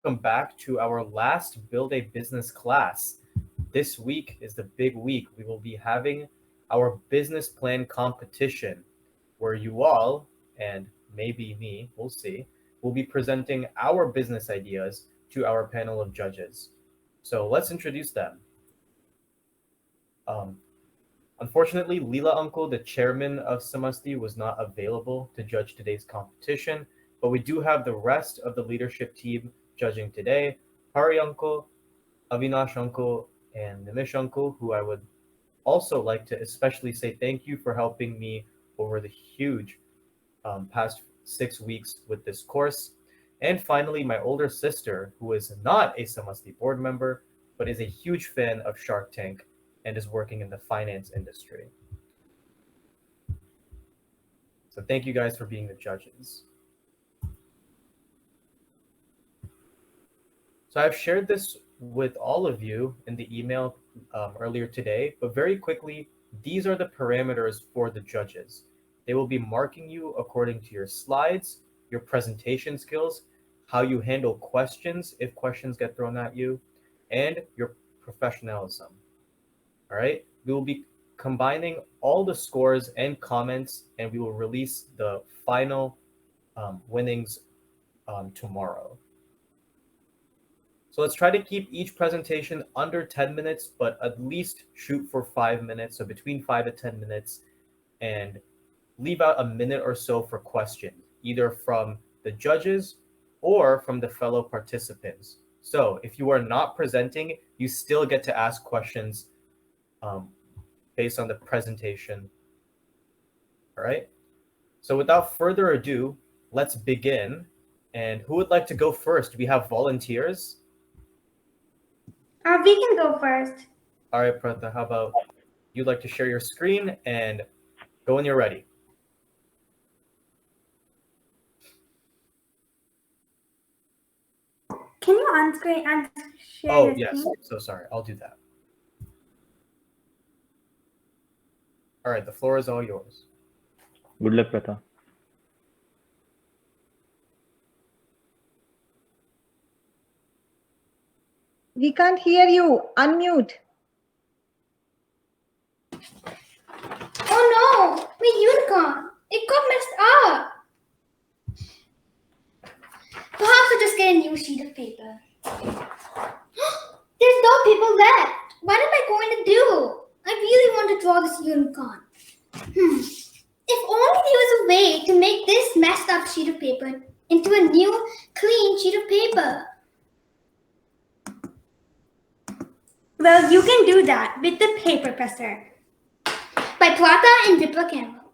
Welcome back to our last Build a Business class. This week is the big week. We will be having our business plan competition where you all, and maybe me, we'll see, will be presenting our business ideas to our panel of judges. So let's introduce them. Um, Unfortunately, Leela Uncle, the chairman of Samasti, was not available to judge today's competition, but we do have the rest of the leadership team judging today. Hari Uncle, Avinash Uncle, and Nimish Uncle, who I would also like to especially say thank you for helping me over the huge past 6 weeks with this course. And finally, my older sister, who is not a Samasti board member, but is a huge fan of Shark Tank and is working in the finance industry. So thank you guys for being the judges. So I've shared this with all of you in the email earlier today, but very quickly, these are the parameters for the judges. They will be marking you according to your slides, your presentation skills, how you handle questions if questions get thrown at you, and your professionalism. All right, we will be combining all the scores and comments, and we will release the final winnings tomorrow. So let's try to keep each presentation under 10 minutes, but at least shoot for 5 minutes, so between 5 and 10 minutes, and leave out a minute or so for questions, either from the judges or from the fellow participants. So if you are not presenting, you still get to ask questions based on the presentation. All right. So without further ado, let's begin. And who would like to go first? Do we have volunteers? We can go first. All right, Pratha, how about you'd like to share your screen and go when you're ready. Can you on-screen and share Oh, your yes. screen? So sorry. I'll do that. All right. The floor is all yours. Good luck, Pratha. We can't hear you. Unmute. Oh no! My unicorn! It got messed up! Perhaps I'll just get a new sheet of paper. There's no paper left! What am I going to do? I really want to draw this unicorn. If only there was a way to make this messed up sheet of paper into a new, clean sheet of paper. Well, you can do that with the paper presser. By Plata and Diplo Campbell.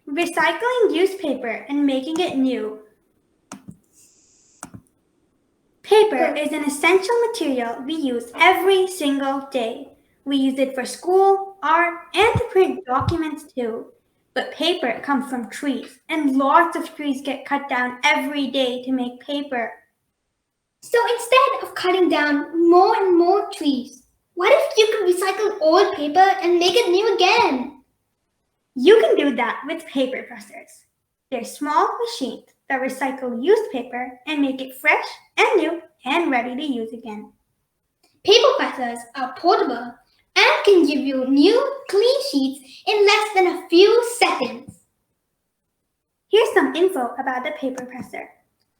Recycling used paper and making it new. Paper is an essential material we use every single day. We use it for school, art, and to print documents too. But paper comes from trees, and lots of trees get cut down every day to make paper. So instead of cutting down more and more trees, what if you could recycle old paper and make it new again? You can do that with paper pressers. They're small machines that recycle used paper and make it fresh and new and ready to use again. Paper pressers are portable and can give you new, clean sheets in less than a few seconds. Here's some info about the paper presser.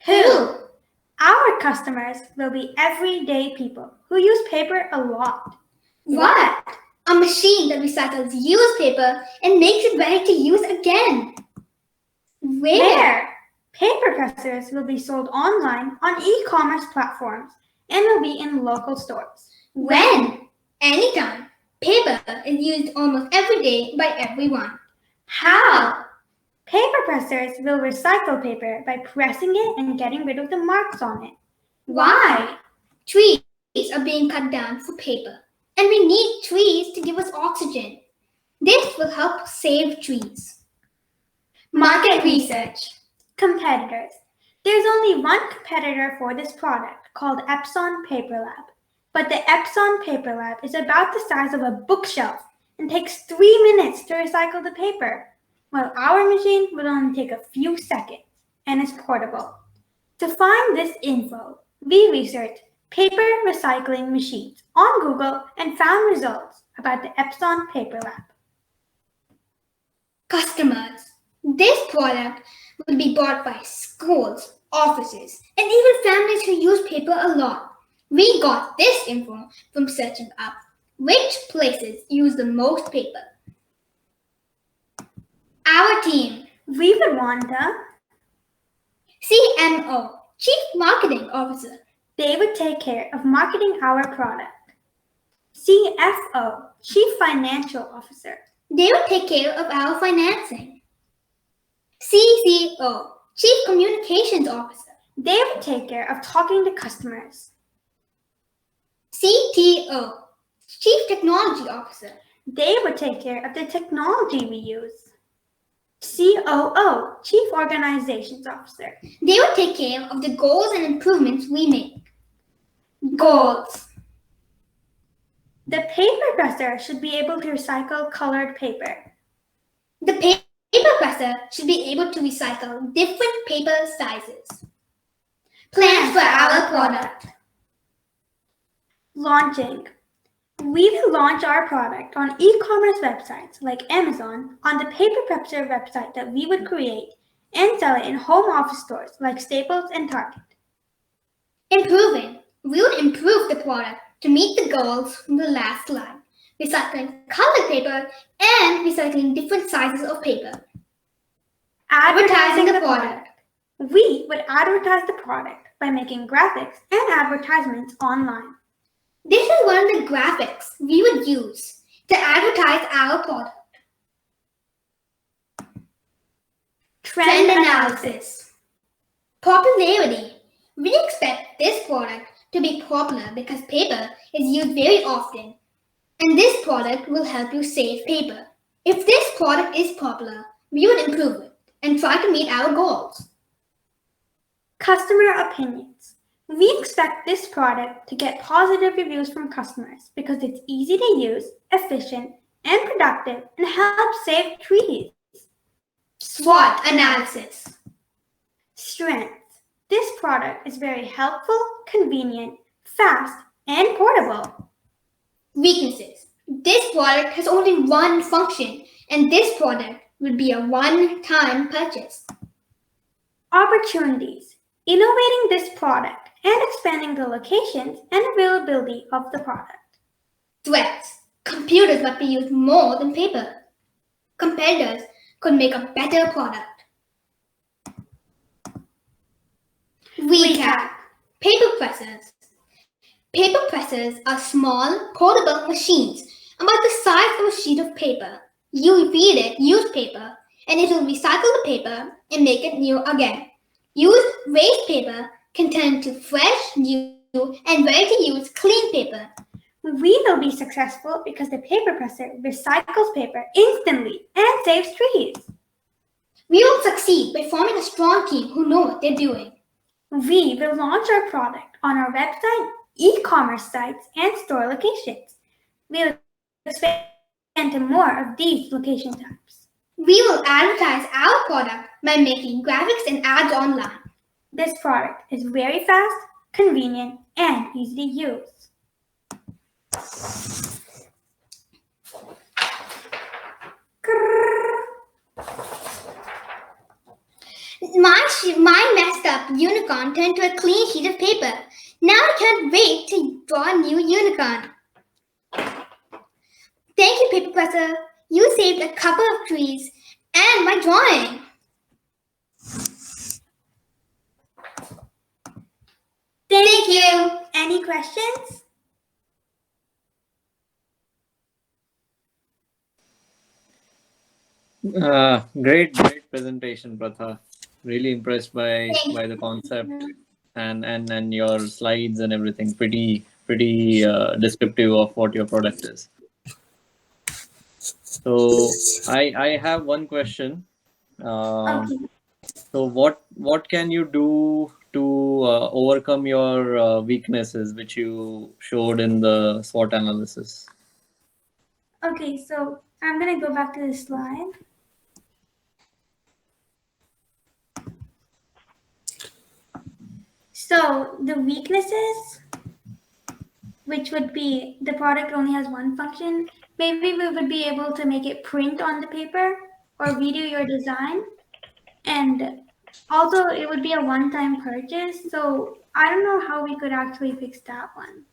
Who? Our customers will be everyday people who use paper a lot. What? A machine that recycles used paper and makes it ready to use again. Where? Paper pressers will be sold online on e-commerce platforms and will be in local stores. When? Anytime. Paper is used almost every day by everyone. How? Paper pressers will recycle paper by pressing it and getting rid of the marks on it. Why? Trees are being cut down for paper, and we need trees to give us oxygen. This will help save trees. Market research. Competitors. There's only one competitor for this product called Epson Paper Lab. But the Epson Paper Lab is about the size of a bookshelf and takes 3 minutes to recycle the paper, while our machine will only take a few seconds. and is portable. To find this info, we researched paper recycling machines on Google and found results about the Epson Paper Lab. Customers. This product will be bought by schools, offices, and even families who use paper a lot. We got this info from searching up which places use the most paper. Our team. We would want the CMO, Chief Marketing Officer. They would take care of marketing our product. CFO, Chief Financial Officer. They would take care of our financing. CCO, Chief Communications Officer. They would take care of talking to customers. CTO, Chief Technology Officer. They would take care of the technology we use. COO, Chief Organizations Officer. They would take care of the goals and improvements we make. Goals. The paper presser should be able to recycle colored paper. The paper presser should be able to recycle different paper sizes. Plans for our product. Launching. We will launch our product on e-commerce websites like Amazon, on the paper presser website that we would create, and sell it in home office stores like Staples and Target. Improving. We would improve the product to meet the goals from the last slide, recycling colored paper and recycling different sizes of paper. Advertising the product. We would advertise the product by making graphics and advertisements online. This is one of the graphics we would use to advertise our product. Trend analysis. Popularity. We expect this product to be popular because paper is used very often, and this product will help you save paper. If this product is popular, we would improve it and try to meet our goals. Customer opinions. We expect this product to get positive reviews from customers because it's easy to use, efficient, and productive, and helps save trees. SWOT analysis. Strength. This product is very helpful, convenient, fast, and portable. Weaknesses. This product has only one function, and this product would be a one-time purchase. Opportunities. Innovating this product and expanding the locations and availability of the product. Threats. Computers might be used more than paper. Competitors could make a better product. Recap. Paper pressers. Paper pressers are small, portable machines about the size of a sheet of paper. You feed it used paper, and it will recycle the paper and make it new again. Used waste paper can turn into fresh, new, and ready-to-use clean paper. We will be successful because the paper presser recycles paper instantly and saves trees. We will succeed by forming a strong team who know what they're doing. We will launch our product on our website, e-commerce sites, and store locations. We will expand to more of these location types. We will advertise our product by making graphics and ads online. This product is very fast, convenient, and easy to use. My messed up unicorn turned to a clean sheet of paper. Now I can't wait to draw a new unicorn. Thank you, paper presser. You saved a couple of trees and my drawing. Thank you. Any questions? Great presentation, Pratha. Really impressed by the concept and your slides and everything. Pretty descriptive of what your product is. So I have one question. Okay. So what can you do to overcome your weaknesses, which you showed in the SWOT analysis? Okay, so I'm going to go back to this slide. So the weaknesses, which would be the product only has one function, maybe we would be able to make it print on the paper or redo your design. And also it would be a one-time purchase. So I don't know how we could actually fix that one.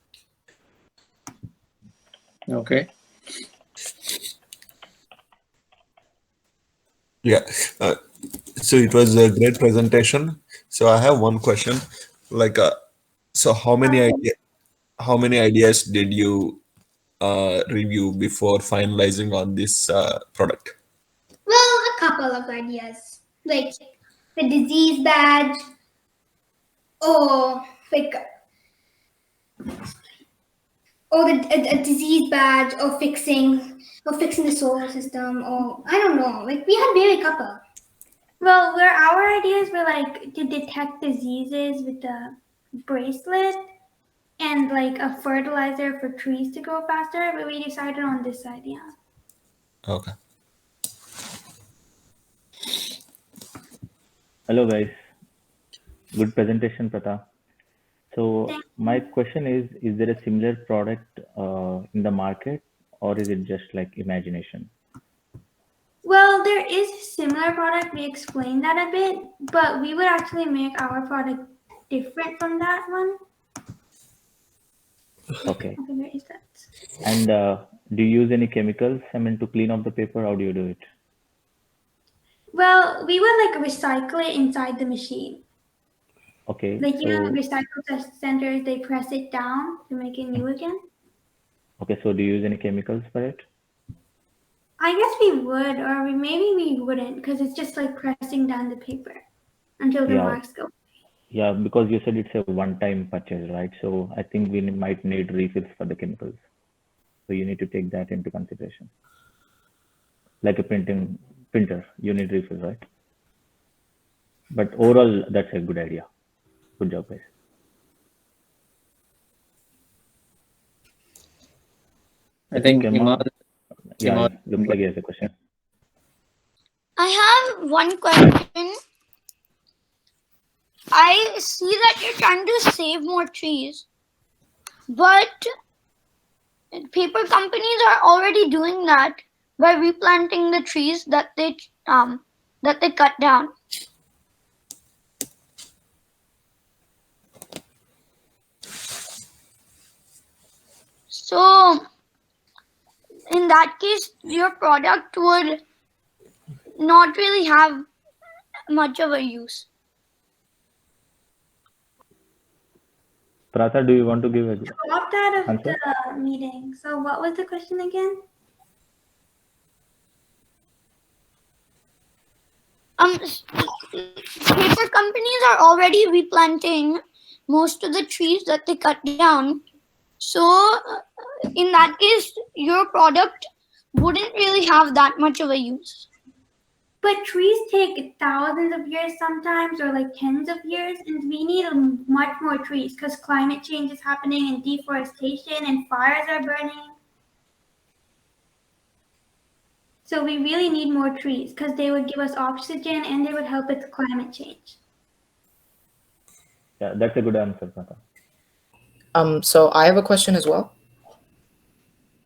Okay. Yeah. So it was a great presentation. So I have one question. Like, so how many ideas did you review before finalizing on this product? Well, a couple of ideas, like the disease badge, or like, or a disease badge, or fixing the solar system, or I don't know. Like we had really couple. Well, where our ideas were like to detect diseases with the bracelet and like a fertilizer for trees to grow faster, but we decided on this idea. Okay. Hello guys, good presentation, Pratha. So Thank my question is there a similar product in the market, or is it just like imagination? Well, there is a similar product. We explained that a bit, but we would actually make our product different from that one. Okay. Okay, where is that? And do you use any chemicals, to clean up the paper? How do you do it? Well, we would like recycle it inside the machine. Okay. Like, you know, So the recycle centers, they press it down to make it new again. okay. So do you use any chemicals for it? I guess we would, or maybe we wouldn't, because it's just like pressing down the paper until the Yeah. marks go. Yeah, because you said it's a one-time purchase, right? So I think we might need refills for the chemicals. So you need to take that into consideration. Like a printer, you need refills, right? But overall, that's a good idea. Good job, guys. I think Emma, yeah, Imad- looks like he has a question. I have one question. I see that you're trying to save more trees, but paper companies are already doing that by replanting the trees that they cut down. So in that case, your product would not really have much of a use. Pratha, do you want to give a Dropped out of answer? the meeting. So what was the question again? Paper companies are already replanting most of the trees that they cut down. So in that case, your product wouldn't really have that much of a use. But trees take thousands of years sometimes, or like tens of years, and we need much more trees because climate change is happening and deforestation and fires are burning. So we really need more trees because they would give us oxygen and they would help with climate change. Yeah, that's a good answer, Pratha. So I have a question as well.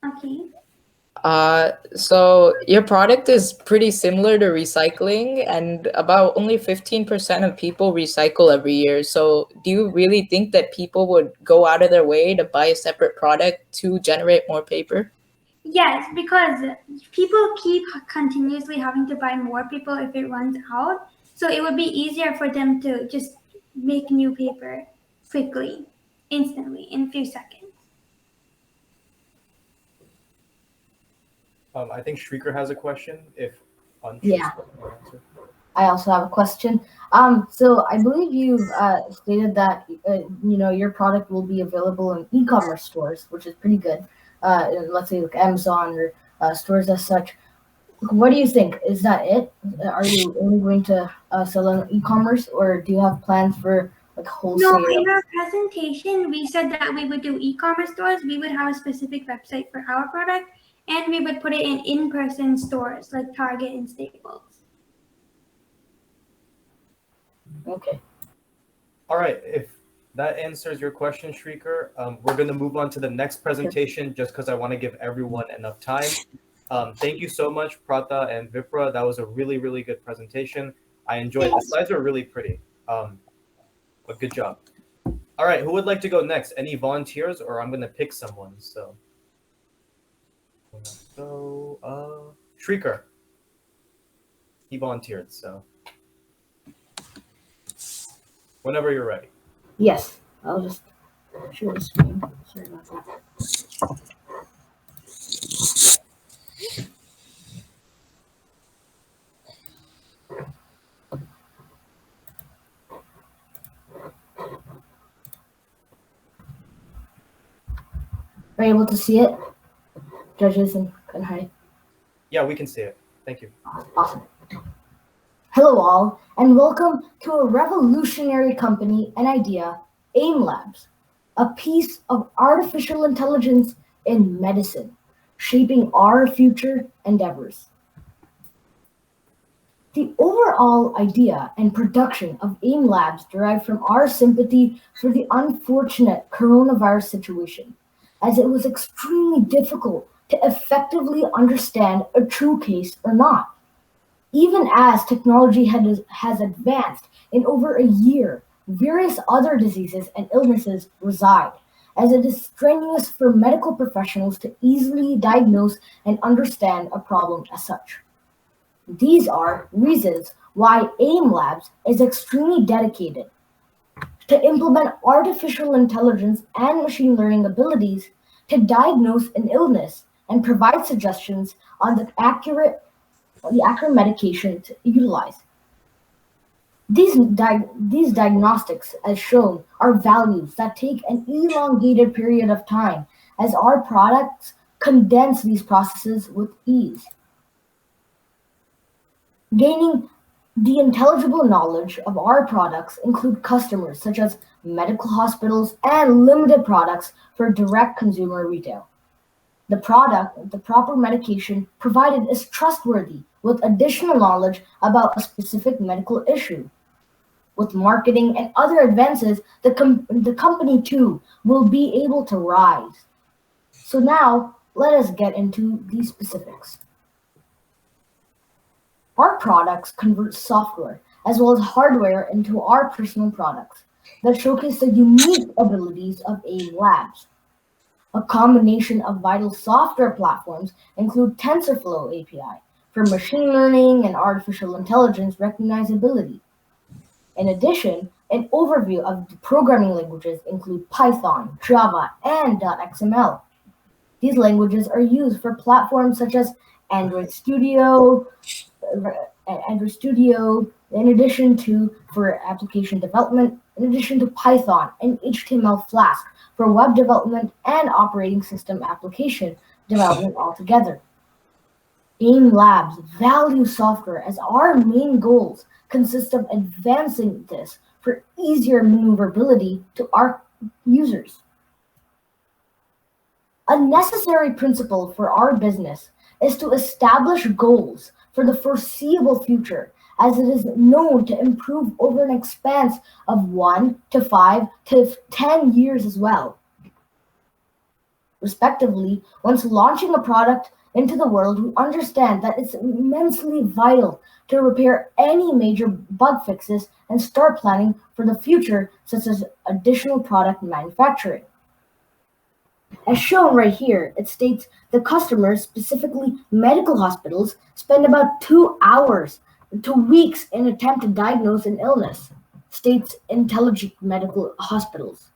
Okay. So your product is pretty similar to recycling, and about only 15% of people recycle every year. So do you really think that people would go out of their way to buy a separate product to generate more paper? Yes, because people keep continuously having to buy more paper if it runs out. So it would be easier for them to just make new paper quickly, instantly, in a few seconds. I think Shrieker has a question. If Yeah. answer. I also have a question. So I believe you've stated that your product will be available in e-commerce stores, which is pretty good. Let's say like Amazon or stores as such. What do you think? Is that it? Are you only going to sell on e-commerce, or do you have plans for like wholesale? No, in our presentation, we said that we would do e-commerce stores. We would have a specific website for our product, and we would put it in in-person stores like Target and Staples. Okay. All right. If That answers your question, Shrieker. We're going to move on to the next presentation just because I want to give everyone enough time. Thank you so much, Prata and Vipra. That was a really, really good presentation. I enjoyed the slides are really pretty. But good job. All right, who would like to go next? Any volunteers, or I'm going to pick someone. So, Shrieker. He volunteered, so whenever you're ready. Yes, I'll just share the screen. Sorry about that. Are you able to see it, judges and hi? Yeah, we can see it. Thank you. Awesome. Hello all, and welcome to a revolutionary company and idea, AIM Labs, a piece of artificial intelligence in medicine, shaping our future endeavors. The overall idea and production of AIM Labs derived from our sympathy for the unfortunate coronavirus situation, as it was extremely difficult to effectively understand a true case or not. Even as technology has advanced in over a year, various other diseases and illnesses reside, as it is strenuous for medical professionals to easily diagnose and understand a problem as such. These are reasons why AIM Labs is extremely dedicated to implement artificial intelligence and machine learning abilities to diagnose an illness and provide suggestions on the accurate medication to utilize. These diagnostics, as shown, are values that take an elongated period of time, as our products condense these processes with ease. Gaining the intelligible knowledge of our products include customers such as medical hospitals and limited products for direct consumer retail. The proper medication provided is trustworthy with additional knowledge about a specific medical issue. With marketing and other advances, the company too will be able to rise. So now, let us get into the specifics. Our products convert software as well as hardware into our personal products that showcase the unique abilities of AIM Labs. A combination of vital software platforms include TensorFlow API for machine learning and artificial intelligence recognizability. In addition, an overview of the programming languages include Python, Java, and .xml. These languages are used for platforms such as Android Studio, in addition to for application development, in addition to Python and HTML Flask for web development and operating system application development altogether. AIM Labs value software as our main goals consist of advancing this for easier maneuverability to our users. A necessary principle for our business is to establish goals for the foreseeable future, as it is known to improve over an expanse of 1 to 5 to 10 years as well. Respectively, once launching a product into the world, we understand that it's immensely vital to repair any major bug fixes and start planning for the future, such as additional product manufacturing. As shown right here, it states the customers, specifically medical hospitals, spend about 2 hours to weeks in an attempt to diagnose an illness, states Intelligent Medical Hospitals.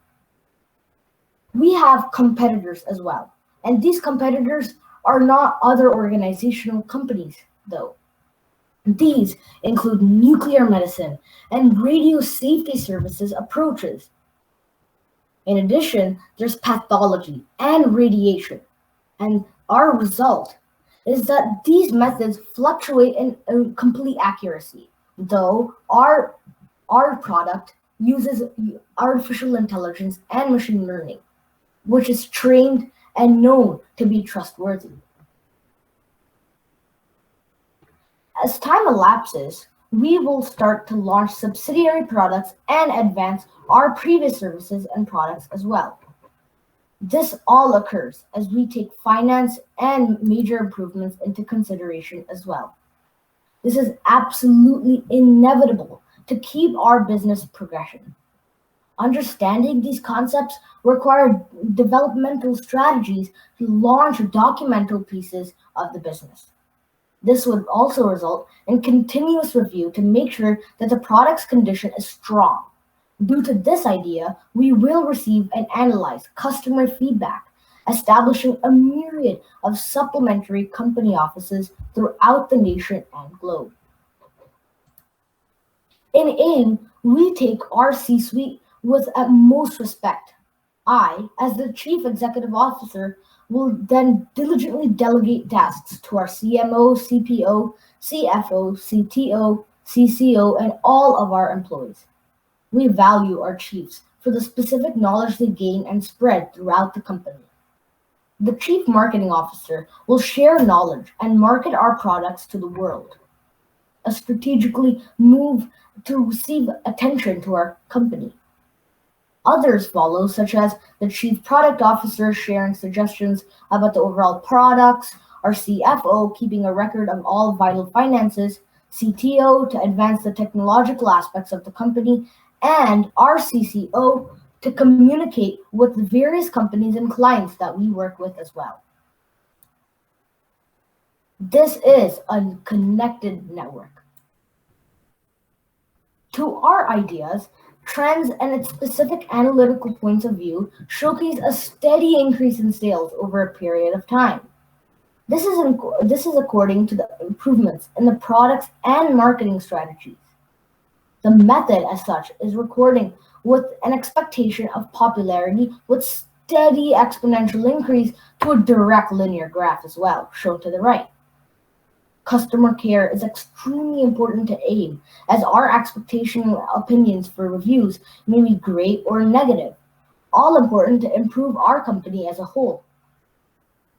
We have competitors as well, and these competitors are not other organizational companies, though. These include nuclear medicine and radio safety services approaches. In addition, there's pathology and radiation, and our result is that these methods fluctuate in complete accuracy, though our product uses artificial intelligence and machine learning, which is trained and known to be trustworthy. As time elapses, we will start to launch subsidiary products and advance our previous services and products as well. This all occurs as we take finance and major improvements into consideration as well. This is absolutely inevitable to keep our business progression. Understanding these concepts require developmental strategies to launch documental pieces of the business. This would also result in continuous review to make sure that the product's condition is strong. Due to this idea, we will receive and analyze customer feedback, establishing a myriad of supplementary company offices throughout the nation and globe. In AIM, we take our C-suite with utmost respect. I, as the Chief Executive Officer, will then diligently delegate tasks to our CMO, CPO, CFO, CTO, CCO, and all of our employees. We value our chiefs for the specific knowledge they gain and spread throughout the company. The Chief Marketing Officer will share knowledge and market our products to the world. A strategically move to receive attention to our company. Others follow, such as the Chief Product Officer sharing suggestions about the overall products, our CFO keeping a record of all vital finances, CTO to advance the technological aspects of the company, and our CCO to communicate with the various companies and clients that we work with as well. This is a connected network. To our ideas, trends, and its specific analytical points of view showcase a steady increase in sales over a period of time. This is according to the improvements in the products and marketing strategies. The method as such is recording with an expectation of popularity with steady exponential increase to a direct linear graph as well, shown to the right. Customer care is extremely important to AIM, as our expectation opinions for reviews may be great or negative, all important to improve our company as a whole.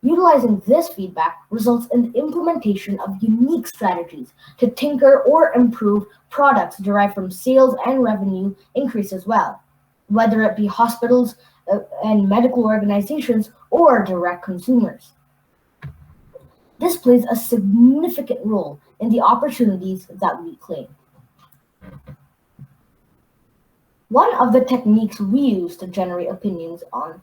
Utilizing this feedback results in the implementation of unique strategies to tinker or improve products derived from sales and revenue increase as well, whether it be hospitals and medical organizations or direct consumers. This plays a significant role in the opportunities that we claim. One of the techniques we use to generate opinions on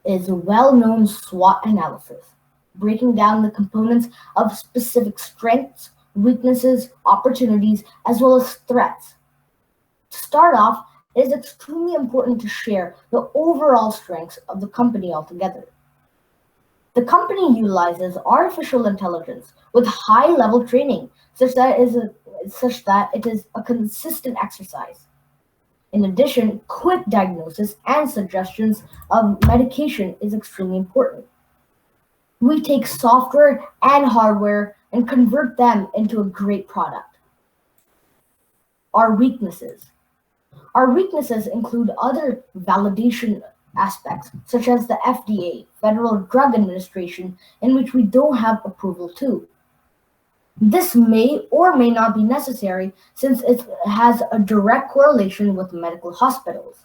is a well-known SWOT analysis, breaking down the components of specific strengths, weaknesses, opportunities, as well as threats. To start off, it is extremely important to share the overall strengths of the company altogether. The company utilizes artificial intelligence with high-level training such that it is a consistent exercise. In addition, quick diagnosis and suggestions of medication is extremely important. We take software and hardware and convert them into a great product. Our weaknesses. Our weaknesses include other validation aspects, such as the FDA, Federal Drug Administration, in which we don't have approval to. This may or may not be necessary since it has a direct correlation with medical hospitals.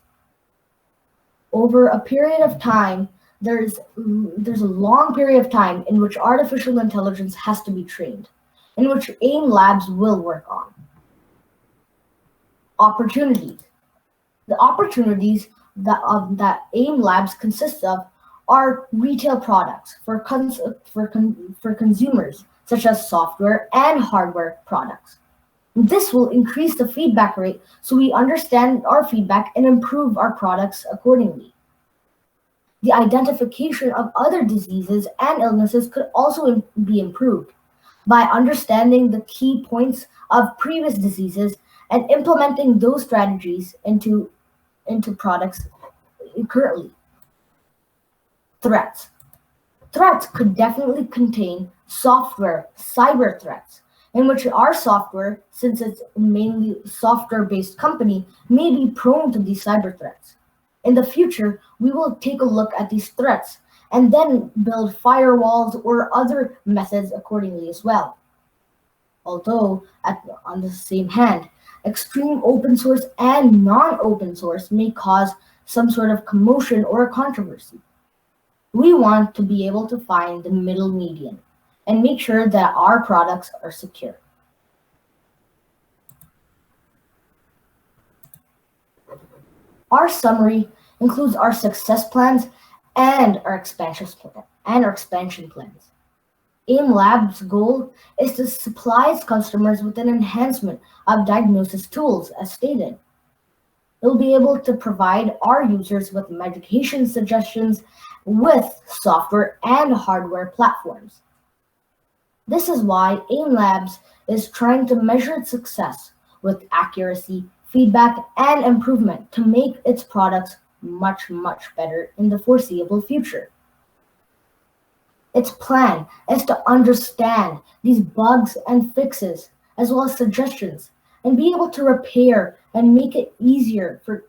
Over a period of time, there's a long period of time in which artificial intelligence has to be trained, in which AIM Labs will work on. Opportunities. The opportunities that AIM Labs consists of are retail products for consumers, such as software and hardware products. This will increase the feedback rate so we understand our feedback and improve our products accordingly. The identification of other diseases and illnesses could also be improved by understanding the key points of previous diseases and implementing those strategies into products currently. Threats. Threats could definitely contain software, cyber threats, in which our software, since it's mainly software-based company, may be prone to these cyber threats. In the future, we will take a look at these threats and then build firewalls or other methods accordingly as well. Although, on the same hand, extreme open source and non-open source may cause some sort of commotion or controversy. We want to be able to find the middle median and make sure that our products are secure. Our summary includes our success plans and our expansion plans. AIM Lab's goal is to supply its customers with an enhancement of diagnosis tools, as stated. It will be able to provide our users with medication suggestions with software and hardware platforms. This is why AIM Labs is trying to measure its success with accuracy, feedback, and improvement to make its products much, much better in the foreseeable future. Its plan is to understand these bugs and fixes, as well as suggestions, and be able to repair and make it easier for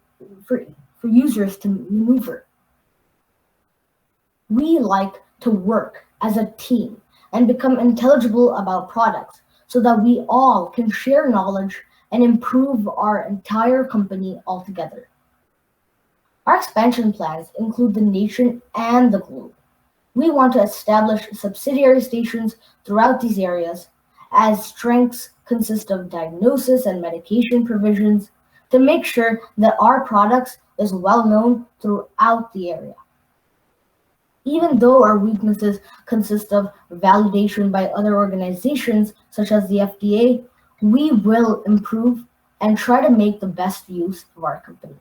users to maneuver. We like to work as a team and become intelligible about products so that we all can share knowledge and improve our entire company altogether. Our expansion plans include the nation and the globe. We want to establish subsidiary stations throughout these areas, as strengths consist of diagnosis and medication provisions, to make sure that our products is well known throughout the area. Even though our weaknesses consist of validation by other organizations such as the FDA, we will improve and try to make the best use of our company.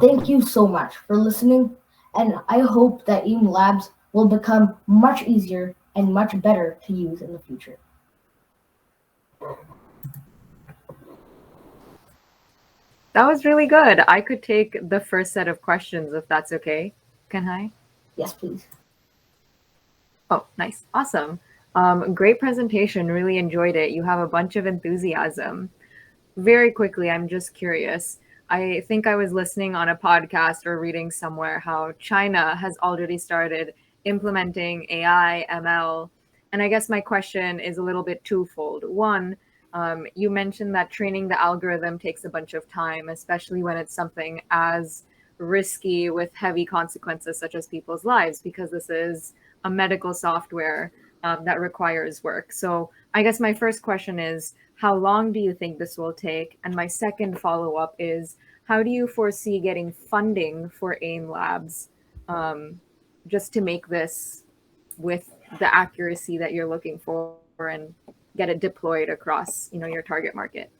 Thank you so much for listening, and I hope that AIM Labs will become much easier and much better to use in the future. That was really good. I could take the first set of questions if that's okay. Can I? Yes, please. Oh, nice. Awesome. Great presentation. Really enjoyed it. You have a bunch of enthusiasm. Very quickly, I'm just curious. I think I was listening on a podcast or reading somewhere how China has already started implementing AI, ML. And I guess my question is a little bit twofold. One, you mentioned that training the algorithm takes a bunch of time, especially when it's something as risky with heavy consequences such as people's lives, because this is a medical software that requires work. So I guess my first question is, how long do you think this will take? And my second follow-up is, how do you foresee getting funding for AIM Labs just to make this with the accuracy that you're looking for and get it deployed across, your target market?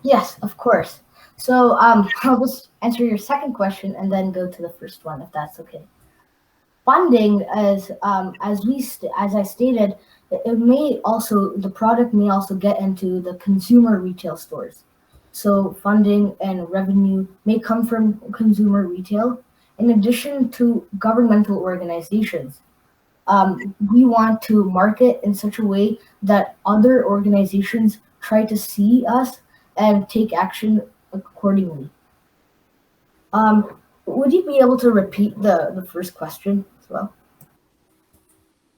Yes, of course. So I'll just answer your second question and then go to the first one, if that's okay. Funding, as I stated, the product may also get into the consumer retail stores. So funding and revenue may come from consumer retail, in addition to governmental organizations. We want to market in such a way that other organizations try to see us and take action accordingly. Would you be able to repeat the first question as well?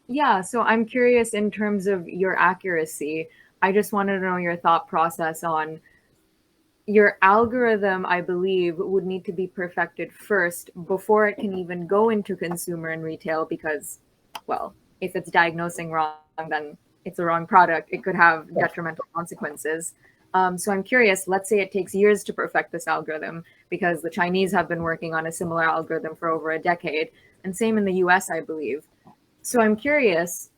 Yeah, so I'm curious in terms of your accuracy. I just wanted to know your thought process on your algorithm. I believe would need to be perfected first before it can even go into consumer and retail, because, well, if it's diagnosing wrong, then it's the wrong product. It could have detrimental consequences. So I'm curious, let's say it takes years to perfect this algorithm, because the Chinese have been working on a similar algorithm for over a decade, and same in the US, I believe. So I'm curious,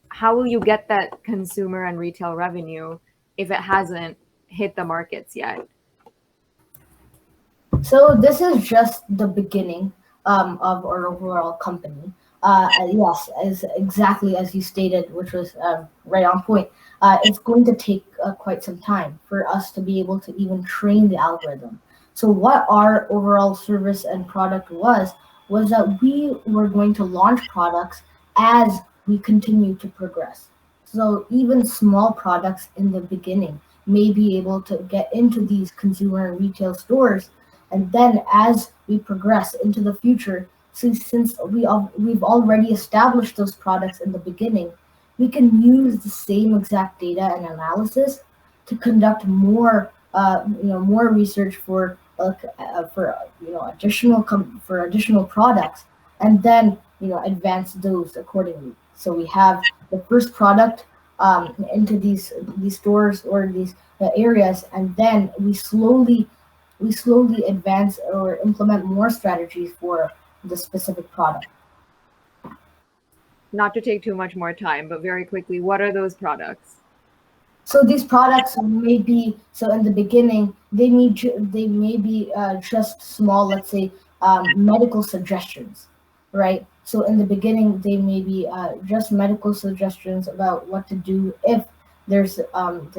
how will you get that consumer and retail revenue if it hasn't hit the markets yet? So this is just the beginning of our overall company. Yes, as exactly as you stated, which was right on point. It's going to take quite some time for us to be able to even train the algorithm. So what our overall service and product was that we were going to launch products as we continue to progress. So even small products in the beginning may be able to get into these consumer and retail stores. And then as we progress into the future, since we've already established those products in the beginning, we can use the same exact data and analysis to conduct more, more research for additional products, and then advance those accordingly. So we have the first product into these stores or these areas, and then we slowly advance or implement more strategies for the specific product. Not to take too much more time, but very quickly, what are those products? So these products may be, so in the beginning they may be just small, let's say, medical suggestions, right? So in the beginning they may be just medical suggestions about what to do if there's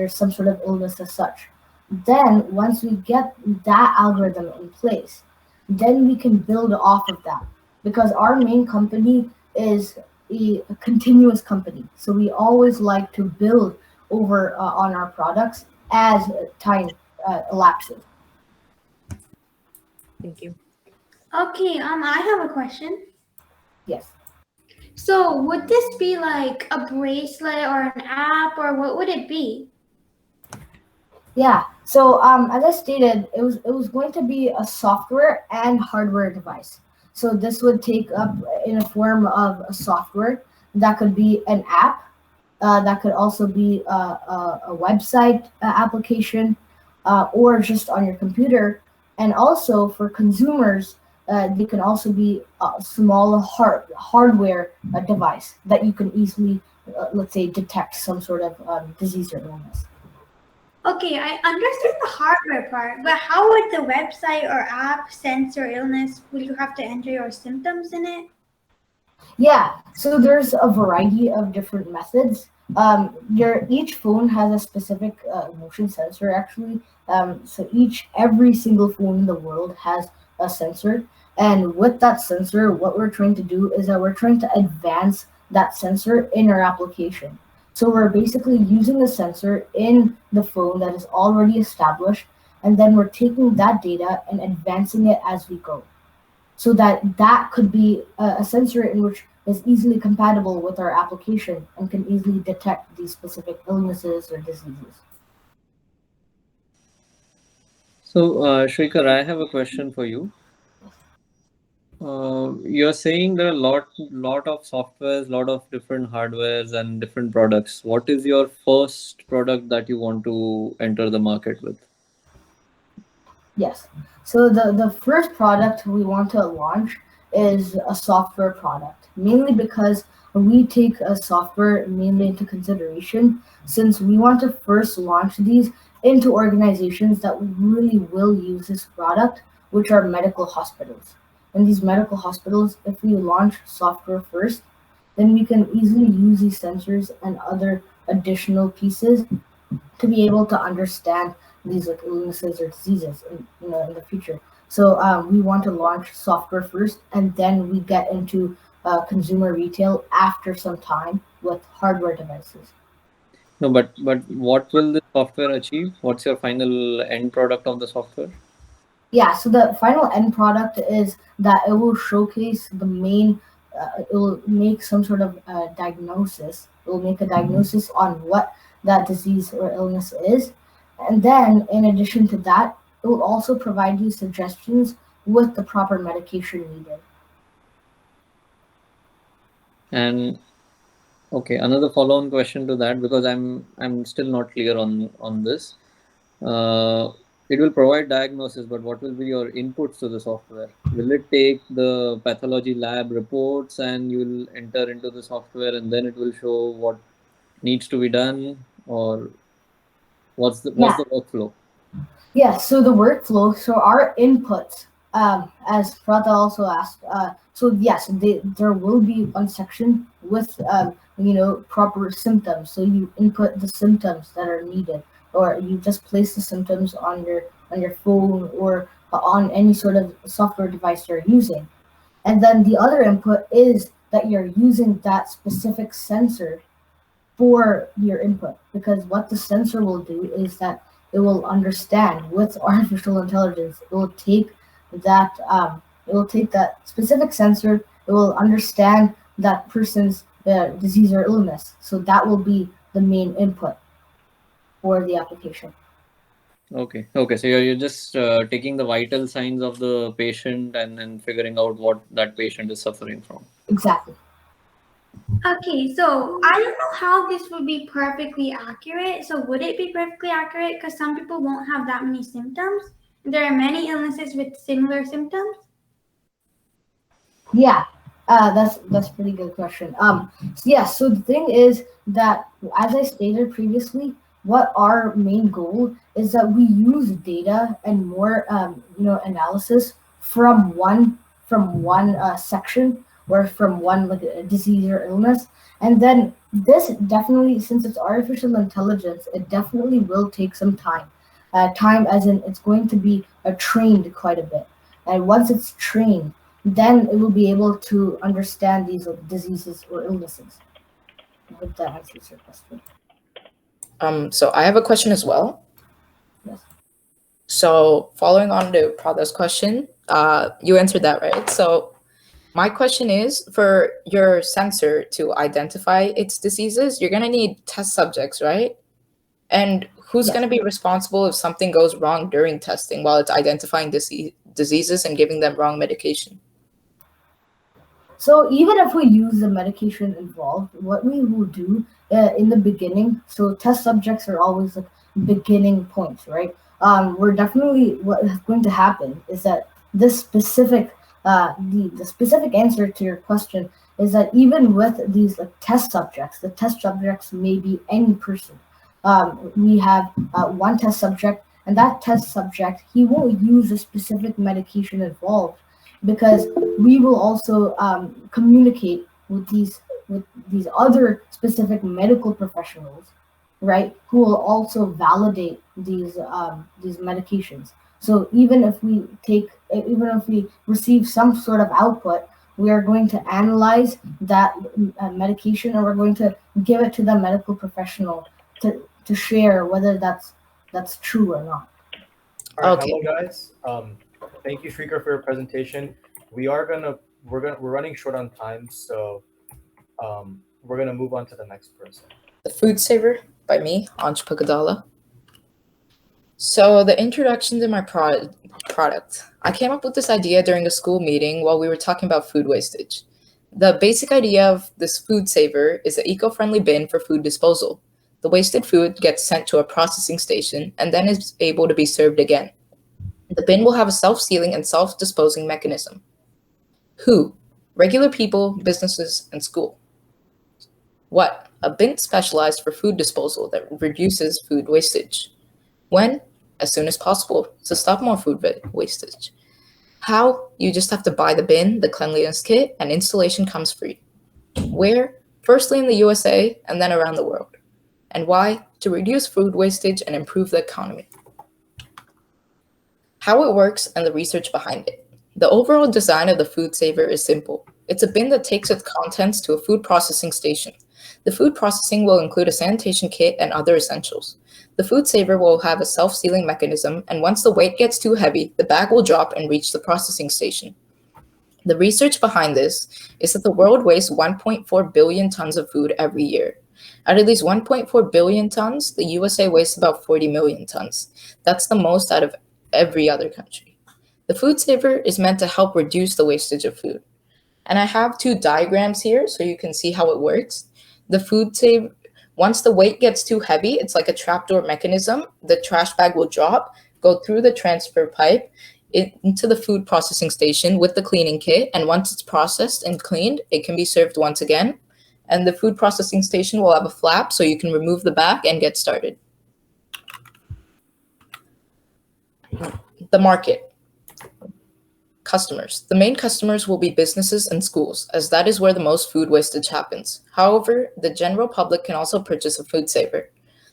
some sort of illness as such. Then once we get that algorithm in place, then we can build off of that, because our main company is a continuous company. So we always like to build over on our products as time elapses. Thank you. Okay, I have a question. Yes. So would this be like a bracelet or an app, or what would it be? Yeah. So as I stated, it was going to be a software and hardware device. So this would take up in a form of a software that could be an app, that could also be a website application, or just on your computer. And also for consumers, they can also be a small hardware device that you can easily, let's say, detect some sort of disease or illness. Okay, I understand the hardware part, but how would the website or app sense your illness? Will you have to enter your symptoms in it? Yeah, so there's a variety of different methods. Each phone has a specific motion sensor actually. So every single phone in the world has a sensor, and with that sensor, what we're trying to do is that we're trying to advance that sensor in our application. So we're basically using the sensor in the phone that is already established, and then we're taking that data and advancing it as we go, so that could be a sensor in which is easily compatible with our application and can easily detect these specific illnesses or diseases. So, Shrikar, I have a question for you. You're saying there are lot of softwares, lot of different hardwares and different products. What is your first product that you want to enter the market with? Yes. So the first product we want to launch is a software product, mainly because we take a software mainly into consideration, since we want to first launch these into organizations that really will use this product, which are medical hospitals. And these medical hospitals, if we launch software first, then we can easily use these sensors and other additional pieces to be able to understand these like illnesses or diseases in the future. So we want to launch software first, and then we get into consumer retail after some time with hardware devices. No, but what will the software achieve? What's your final end product of the software? Yeah, so the final end product is that it will showcase the main, it will make some sort of diagnosis. It will make a diagnosis on what that disease or illness is. And then, in addition to that, it will also provide you suggestions with the proper medication needed. And okay, another follow-on question to that, because I'm still not clear on this. It will provide diagnosis, but what will be your inputs to the software? Will it take the pathology lab reports and you will enter into the software and then it will show what needs to be done, or what's the workflow? Yeah, so the workflow, so our inputs, as Prata also asked, so yes, there will be one section with, proper symptoms. So you input the symptoms that are needed, or you just place the symptoms on your phone or on any sort of software device you're using. And then the other input is that you're using that specific sensor for your input, because what the sensor will do is that it will understand with artificial intelligence. It will take that specific sensor. It will understand that person's disease or illness. So that will be the main input for the application. Okay. So you're just taking the vital signs of the patient and figuring out what that patient is suffering from. Exactly. Okay, so I don't know how this would be perfectly accurate. So would it be perfectly accurate? Because some people won't have that many symptoms. There are many illnesses with similar symptoms. Yeah, that's a pretty good question. Yeah. So the thing is that, as I stated previously, what our main goal is that we use data and more, analysis from one section, or from one, like, a disease or illness, and then this definitely, since it's artificial intelligence, it definitely will take some time. Time, as in, it's going to be trained quite a bit, and once it's trained, then it will be able to understand these, like, diseases or illnesses. I hope that answers your question. So I have a question as well. Yes. So following on to Pradha's question, you answered that, right? So my question is, for your sensor to identify its diseases, you're gonna need test subjects, right? And who's Yes. gonna be responsible if something goes wrong during testing while it's identifying diseases and giving them wrong medication? So even if we use the medication involved, what we will do in the beginning, so test subjects are always like beginning points, right? We're definitely, what is going to happen is that this specific, the specific answer to your question is that even with these, like, test subjects, the test subjects may be any person. We have one test subject, and that test subject, he won't use a specific medication involved, because we will also communicate with these other specific medical professionals, right, who will also validate these medications. So even if we receive some sort of output, we are going to analyze that medication, and we're going to give it to the medical professional to share whether that's true or not. All right, Okay. hello guys. Thank you, Shrikar, for your presentation. We're running short on time, so we're gonna move on to the next person. The Food Saver by me, Ansh Pagadala. So the introduction to my product. I came up with this idea during a school meeting while we were talking about food wastage. The basic idea of this Food Saver is an eco-friendly bin for food disposal. The wasted food gets sent to a processing station and then is able to be served again. The bin will have a self-sealing and self-disposing mechanism. Who? Regular people, businesses, and school. What? A bin specialized for food disposal that reduces food wastage. When? As soon as possible, to stop more food wastage. How? You just have to buy the bin, the cleanliness kit, and installation comes free. Where? Firstly in the USA, and then around the world. And why? To reduce food wastage and improve the economy. How it works and the research behind it. The overall design of the Food Saver is simple. It's a bin that takes its contents to a food processing station. The food processing will include a sanitation kit and other essentials. The Food Saver will have a self-sealing mechanism, and once the weight gets too heavy, the bag will drop and reach the processing station. The research behind this is that the world wastes 1.4 billion tons of food every year. Out of these 1.4 billion tons, the USA wastes about 40 million tons. That's the most out of every other country. The Food Saver is meant to help reduce the wastage of food. And I have two diagrams here so you can see how it works. The Food Saver, once the weight gets too heavy, it's like a trapdoor mechanism. The trash bag will drop, go through the transfer pipe into the food processing station with the cleaning kit. And once it's processed and cleaned, it can be served once again. And the food processing station will have a flap so you can remove the bag and get started. The market. Customers. The main customers will be businesses and schools, as that is where the most food wastage happens. However, the general public can also purchase a Food Saver.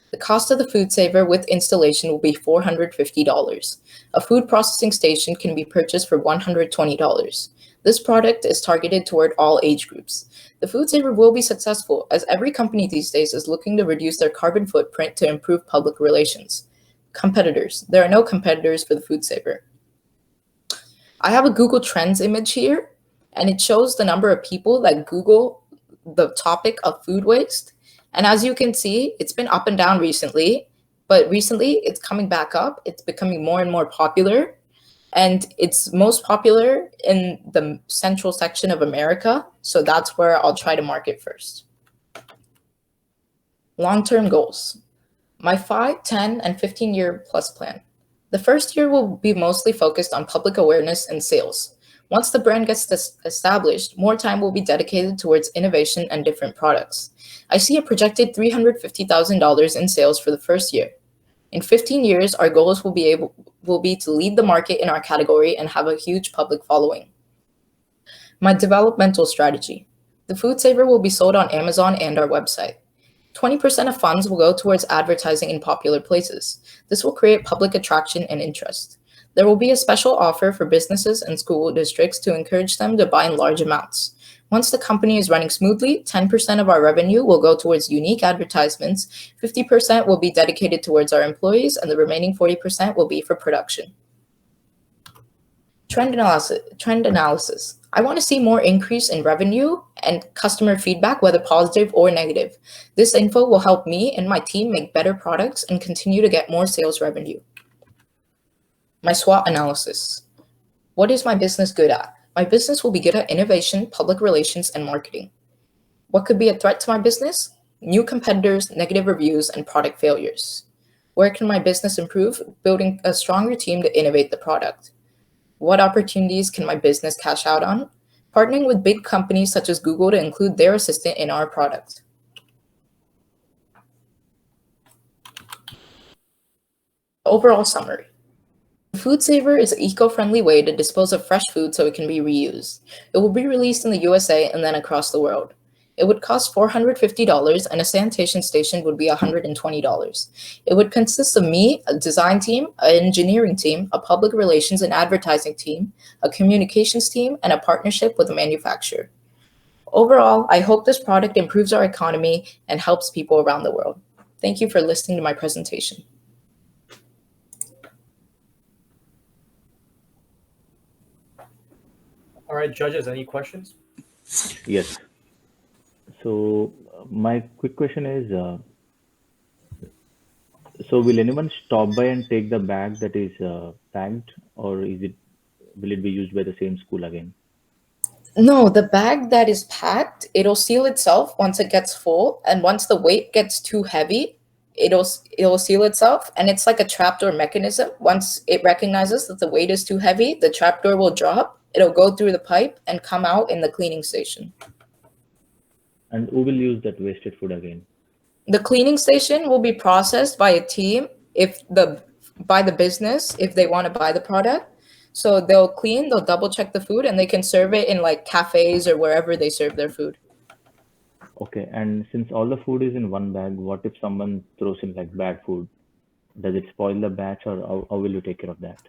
The cost of the Food Saver with installation will be $450. A food processing station can be purchased for $120. This product is targeted toward all age groups. The Food Saver will be successful, as every company these days is looking to reduce their carbon footprint to improve public relations. Competitors. There are no competitors for the Food Saver. I have a Google Trends image here, and it shows the number of people that Google the topic of food waste. And as you can see, it's been up and down recently, but recently it's coming back up. It's becoming more and more popular. And it's most popular in the central section of America. So that's where I'll try to market first. Long-term goals. My 5, 10, and 15-year plus plan. The first year will be mostly focused on public awareness and sales. Once the brand gets established, more time will be dedicated towards innovation and different products. I see a projected $350,000 in sales for the first year. In 15 years, our goals will be to lead the market in our category and have a huge public following. My developmental strategy. The Food Saver will be sold on Amazon and our website. 20% of funds will go towards advertising in popular places. This will create public attraction and interest. There will be a special offer for businesses and school districts to encourage them to buy in large amounts. Once the company is running smoothly, 10% of our revenue will go towards unique advertisements, 50% will be dedicated towards our employees, and the remaining 40% will be for production. Trend analysis. I want to see more increase in revenue and customer feedback, whether positive or negative. This info will help me and my team make better products and continue to get more sales revenue. My SWOT analysis. What is my business good at? My business will be good at innovation, public relations, and marketing. What could be a threat to my business? New competitors, negative reviews, and product failures. Where can my business improve? Building a stronger team to innovate the product. What opportunities can my business cash out on? Partnering with big companies such as Google to include their assistant in our product. Overall summary. The Food Saver is an eco-friendly way to dispose of fresh food so it can be reused. It will be released in the USA and then across the world. It would cost $450 and a sanitation station would be $120. It would consist of me, a design team, an engineering team, a public relations and advertising team, a communications team, and a partnership with a manufacturer. Overall, I hope this product improves our economy and helps people around the world. Thank you for listening to my presentation. All right, judges, any questions? Yes. So my quick question is, so will anyone stop by and take the bag that is packed, or will it be used by the same school again? No, the bag that is packed, it'll seal itself once it gets full, and once the weight gets too heavy, it'll seal itself, and it's like a trapdoor mechanism. Once it recognizes that the weight is too heavy, the trapdoor will drop, it'll go through the pipe and come out in the cleaning station. And who will use that wasted food again? The cleaning station will be processed by a team by the business if they want to buy the product. So they'll clean, they'll double check the food, and they can serve it in like cafes or wherever they serve their food. Okay, and since all the food is in one bag, what if someone throws in like bad food? Does it spoil the batch, or how will you take care of that?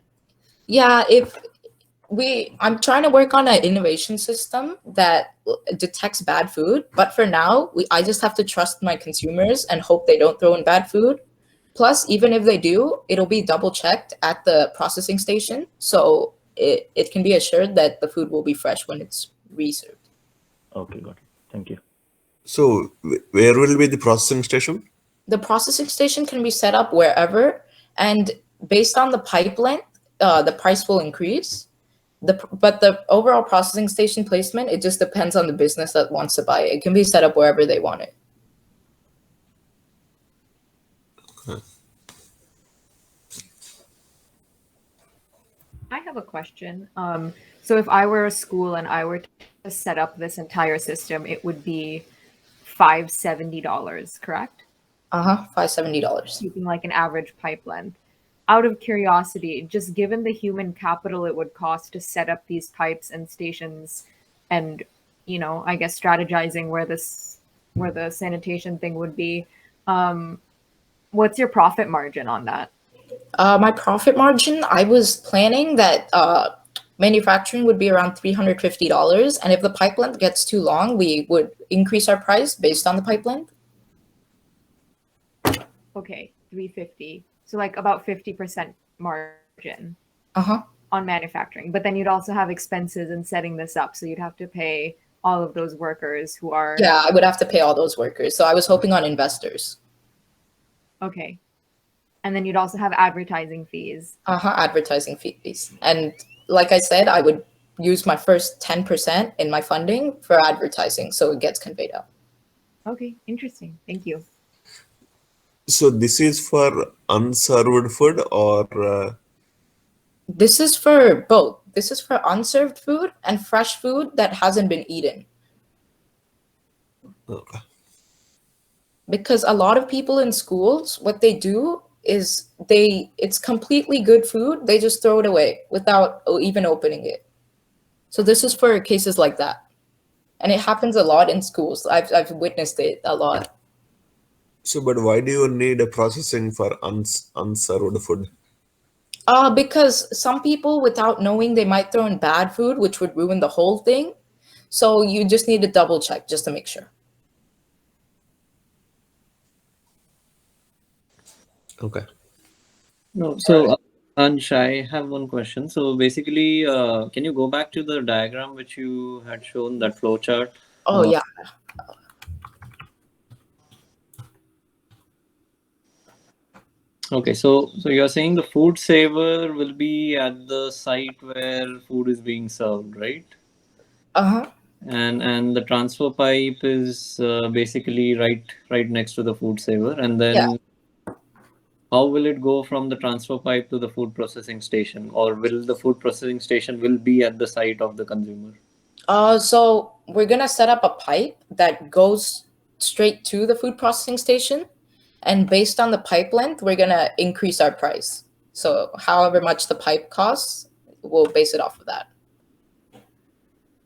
Yeah, I'm trying to work on an innovation system that detects bad food, but for now, I just have to trust my consumers and hope they don't throw in bad food. Plus, even if they do, it'll be double checked at the processing station, so it can be assured that the food will be fresh when it's reserved. Okay, got it. Thank you. So where will be the processing station? The processing station can be set up wherever, and based on the pipe length, the price will increase. But the overall processing station placement, it just depends on the business that wants to buy it. It can be set up wherever they want it. I have a question. So if I were a school and I were to set up this entire system, it would be $570, correct? $570. Keeping like an average pipe length. Out of curiosity, just given the human capital it would cost to set up these pipes and stations and, I guess strategizing where the sanitation thing would be, what's your profit margin on that? My profit margin, I was planning that manufacturing would be around $350, and if the pipe length gets too long, we would increase our price based on the pipe length. Okay, $350. So like about 50% margin on manufacturing. But then you'd also have expenses in setting this up. So you'd have to pay all of those workers who are Yeah, I would have to pay all those workers. So I was hoping on investors. okay. And then you'd also have advertising fees. Advertising fees. And like I said, I would use my first 10% in my funding for advertising so it gets conveyed out. Okay, interesting. Thank you. So this is for unserved food or This is for both. This is for unserved food and fresh food that hasn't been eaten. okay. Because a lot of people in schools, what they do is it's completely good food, they just throw it away without even opening it. So this is for cases like that. And it happens a lot in schools. I've witnessed it a lot. So, but why do you need a processing for unserved food? Because some people, without knowing, they might throw in bad food, which would ruin the whole thing. So you just need to double check just to make sure. Okay. No, so Ansh, I have one question. So basically, can you go back to the diagram which you had shown, that flow chart? Oh, yeah. Okay, so you're saying the food saver will be at the site where food is being served, right? Uh-huh. And the transfer pipe is basically right next to the food saver, and then Yeah. how will it go from the transfer pipe to the food processing station, or will the food processing station will be at the site of the consumer? So we're gonna set up a pipe that goes straight to the food processing station, and based on the pipe length, we're gonna increase our price. So however much the pipe costs, we'll base it off of that.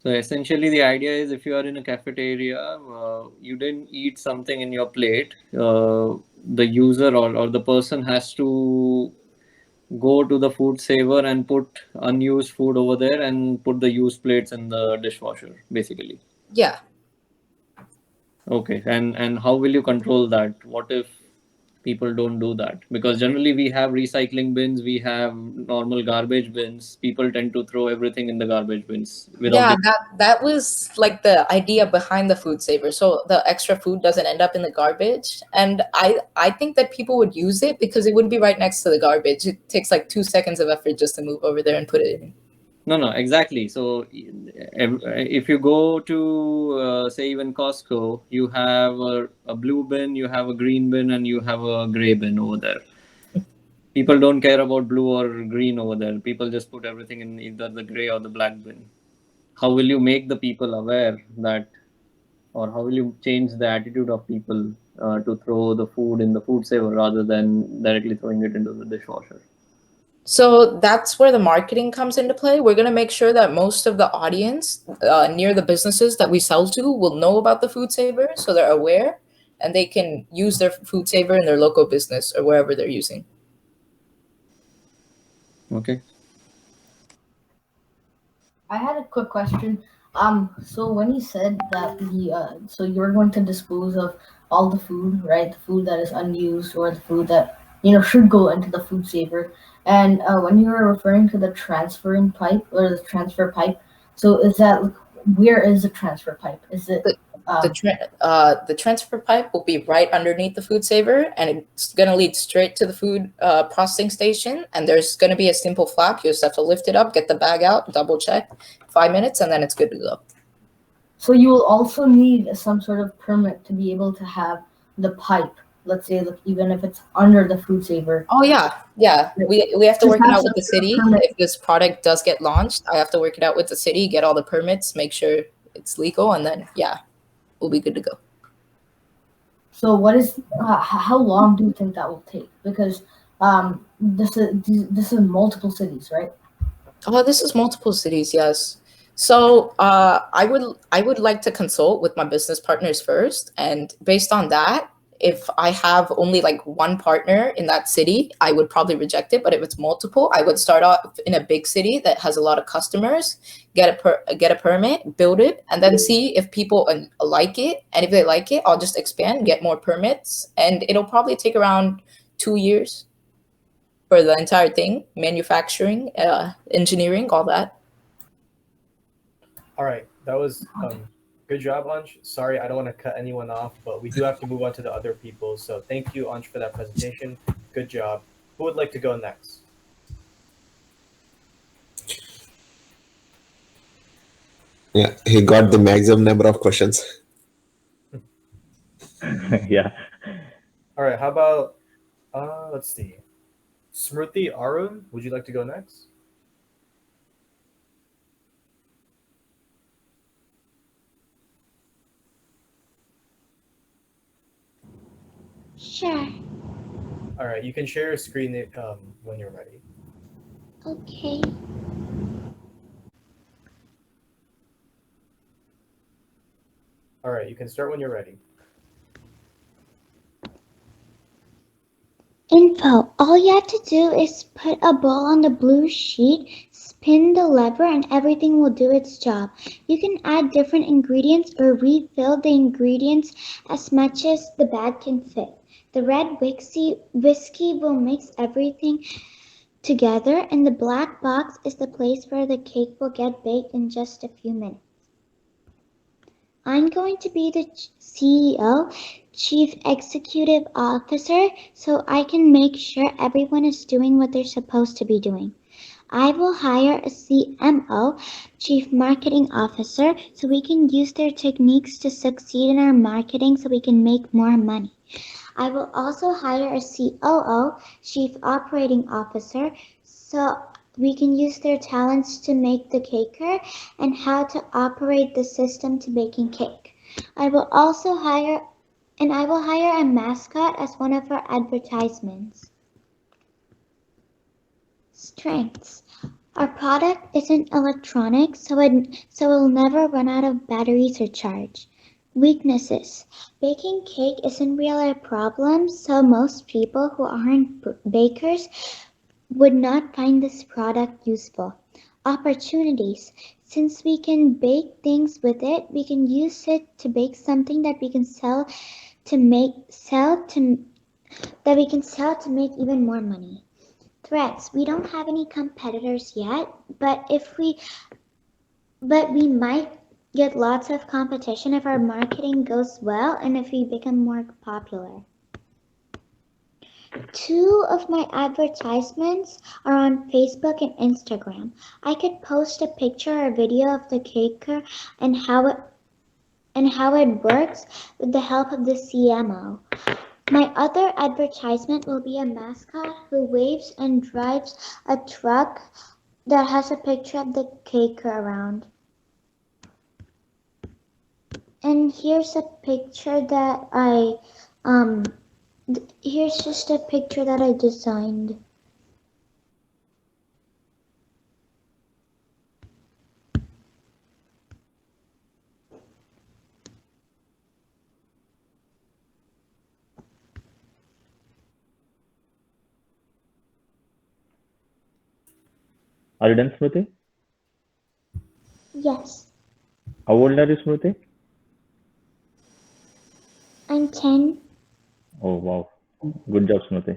So essentially, the idea is if you are in a cafeteria, you didn't eat something in your plate, the user or the person has to go to the food saver and put unused food over there and put the used plates in the dishwasher, basically. Yeah. Okay, and how will you control that? What if people don't do that? Because generally we have recycling bins, we have normal garbage bins. People tend to throw everything in the garbage bins without. Yeah, that was like the idea behind the food saver. So the extra food doesn't end up in the garbage. And I think that people would use it because it wouldn't be right next to the garbage. It takes like 2 seconds of effort just to move over there and put it in. No, exactly. So if you go to say even Costco, you have a blue bin, you have a green bin, and you have a gray bin over there. People don't care about blue or green over there. People just put everything in either the gray or the black bin. How will you make the people aware that, or how will you change the attitude of people to throw the food in the food saver rather than directly throwing it into the dishwasher? So that's where the marketing comes into play. We're going to make sure that most of the audience near the businesses that we sell to will know about the food saver, so they're aware and they can use their food saver in their local business or wherever they're using. Okay. I had a quick question. So when you said that so you're going to dispose of all the food, right? The food that is unused or the food that should go into the food saver. And when you were referring to the transferring pipe or the transfer pipe, so is that where is the transfer pipe? Is it the transfer pipe will be right underneath the food saver, and it's going to lead straight to the food processing station. And there's going to be a simple flap. You just have to lift it up, get the bag out, double check, 5 minutes, and then it's good to go. So you will also need some sort of permit to be able to have the pipe. Let's say, even if it's under the food saver. Oh yeah. We have to work it out with the city. If this product does get launched, I have to work it out with the city, get all the permits, make sure it's legal, and then we'll be good to go. So how long do you think that will take? Because this is multiple cities, right? Oh, this is multiple cities, yes. So I would like to consult with my business partners first, and based on that, if I have only like one partner in that city, I would probably reject it. But if it's multiple, I would start off in a big city that has a lot of customers, get a permit, build it, and then see if people like it. And if they like it, I'll just expand, get more permits, and it'll probably take around 2 years for the entire thing, manufacturing, engineering, all that. All right, that was Good job, Ansh. Sorry, I don't want to cut anyone off, but we do have to move on to the other people. So thank you, Ansh, for that presentation. Good job. Who would like to go next? Yeah, he got the maximum number of questions. Yeah. All right, how about let's see. Smriti Arun, would you like to go next? Sure. All right, you can share your screen when you're ready. Okay. All right, you can start when you're ready. Info. All you have to do is put a ball on the blue sheet, spin the lever, and everything will do its job. You can add different ingredients or refill the ingredients as much as the bag can fit. The red whiskey will mix everything together, and the black box is the place where the cake will get baked in just a few minutes. I'm going to be the CEO, Chief Executive Officer, so I can make sure everyone is doing what they're supposed to be doing. I will hire a CMO, Chief Marketing Officer, so we can use their techniques to succeed in our marketing so we can make more money. I will also hire a COO, Chief Operating Officer, so we can use their talents to make the caker and how to operate the system to baking cake. I will hire a mascot as one of our advertisements. Strengths. Our product isn't electronic, so it'll never run out of batteries or charge. Weaknesses. Baking cake isn't really a problem, so most people who aren't bakers would not find this product useful. Opportunities. Since we can bake things with it, we can use it to bake something that we can sell to make even more money. Threats. We don't have any competitors yet, but we might get lots of competition if our marketing goes well and if we become more popular. 2 of my advertisements are on Facebook and Instagram. I could post a picture or video of the caker and how it works with the help of the CMO. My other advertisement will be a mascot who waves and drives a truck that has a picture of the caker around. And here's a picture that here's just a picture that I designed. Are you done, Smriti? Yes, How old are you, Smriti? I'm 10. Oh, wow. Good job, Smriti.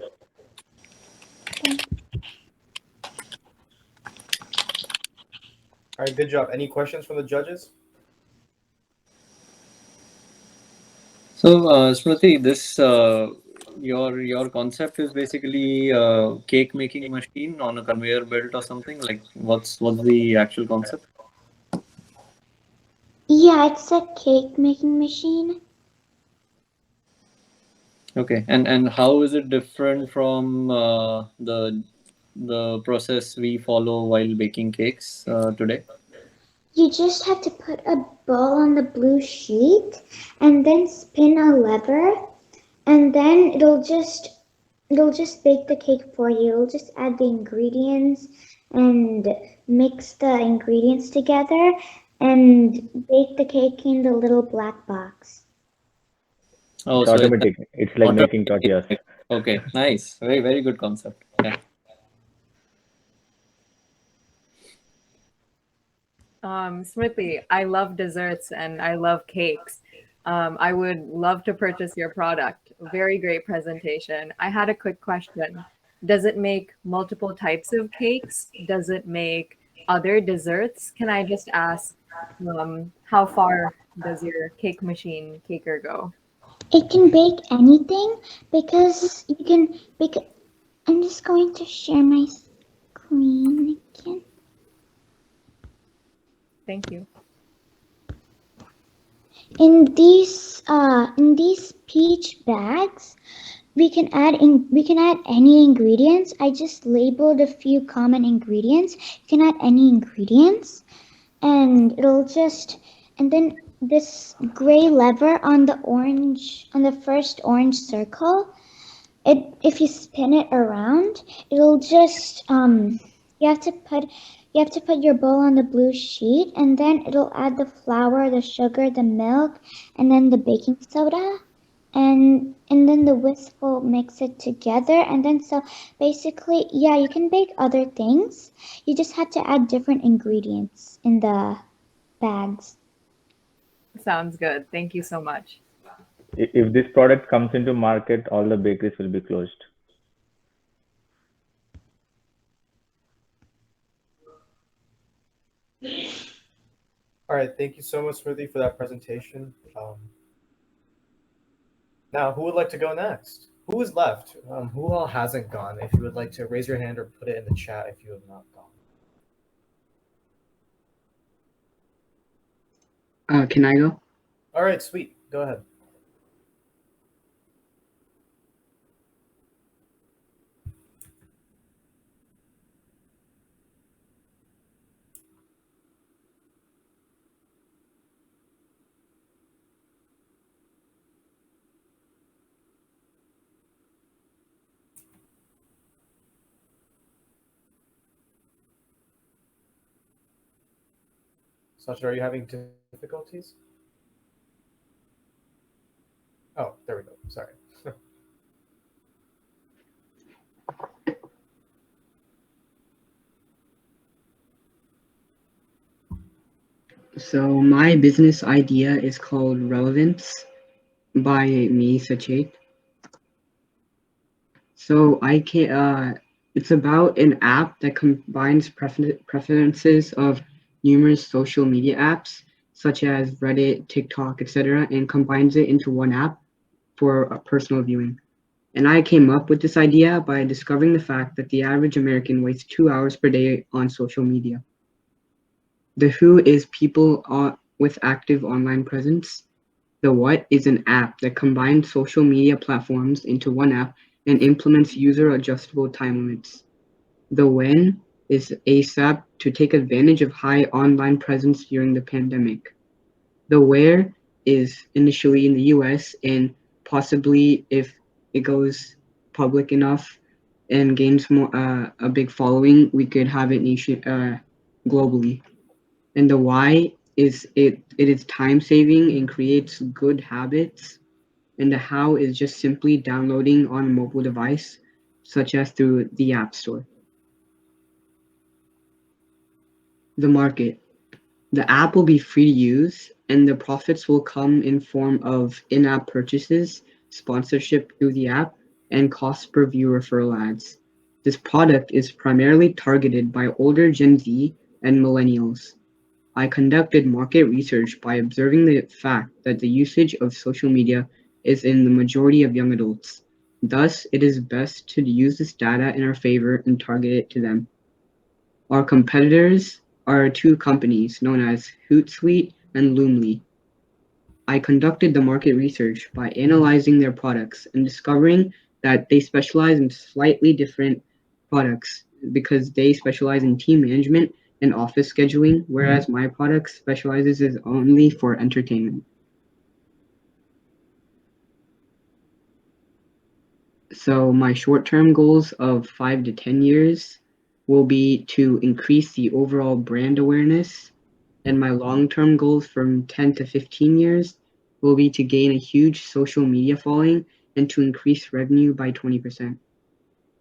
All right, good job. Any questions from the judges? So, Smriti, this your concept is basically a cake making machine on a conveyor belt or something. Like, what's the actual concept? Yeah, it's a cake making machine. Okay, and how is it different from the process we follow while baking cakes today? You just have to put a ball on the blue sheet and then spin a lever, and then it'll just bake the cake for you. It'll just add the ingredients and mix the ingredients together and bake the cake in the little black box. Oh, It's so it's automatic. It's like making tortillas. okay, nice, very good concept. Yeah. Smriti, I love desserts and I love cakes. I would love to purchase your product. Very great presentation. I had a quick question. Does it make multiple types of cakes? Does it make other desserts, can I just ask, how far does your cake machine caker go? It can bake anything because you can bake. I'm just going to share my screen again. Thank you. In these peach bags, we can add any ingredients. I just labeled a few common ingredients. You can add any ingredients, and then this gray lever on the first orange circle. If you spin it around, it'll just you have to put your bowl on the blue sheet, and then it'll add the flour, the sugar, the milk, and then the baking soda, and then the whisk will mix it together. And then so basically, yeah, you can bake other things. You just have to add different ingredients in the bags. Sounds good. Thank you so much. If this product comes into market, all the bakeries will be closed. All right, thank you so much, Smriti, for that presentation. Now, who would like to go next? Who is left? Who all hasn't gone? If you would like to raise your hand or put it in the chat if you have not gone. Can I go? All right, sweet. Go ahead. Sasha, are you having difficulties? Oh, there we go. Sorry. So my business idea is called Relevance by me, Sachet. So it's about an app that combines preferences of numerous social media apps such as Reddit, TikTok, etc., and combines it into one app for personal viewing. And I came up with this idea by discovering the fact that the average American wastes 2 hours per day on social media. The who is people with active online presence. The what is an app that combines social media platforms into one app and implements user-adjustable time limits. The when is ASAP to take advantage of high online presence during the pandemic. The where is initially in the US, and possibly if it goes public enough and gains a big following, we could have it globally. And the why is it is time saving and creates good habits. And the how is just simply downloading on a mobile device, such as through the App Store. The market. The app will be free to use, and the profits will come in form of in-app purchases, sponsorship through the app, and cost per view referral ads. This product is primarily targeted by older Gen Z and millennials. I conducted market research by observing the fact that the usage of social media is in the majority of young adults. Thus, it is best to use this data in our favor and target it to them. Our competitors are two companies known as Hootsuite and Loomly. I conducted the market research by analyzing their products and discovering that they specialize in slightly different products because they specialize in team management and office scheduling, whereas my product specializes is only for entertainment. So my short-term goals of 5 to 10 years will be to increase the overall brand awareness, and my long-term goals from 10 to 15 years will be to gain a huge social media following and to increase revenue by 20%.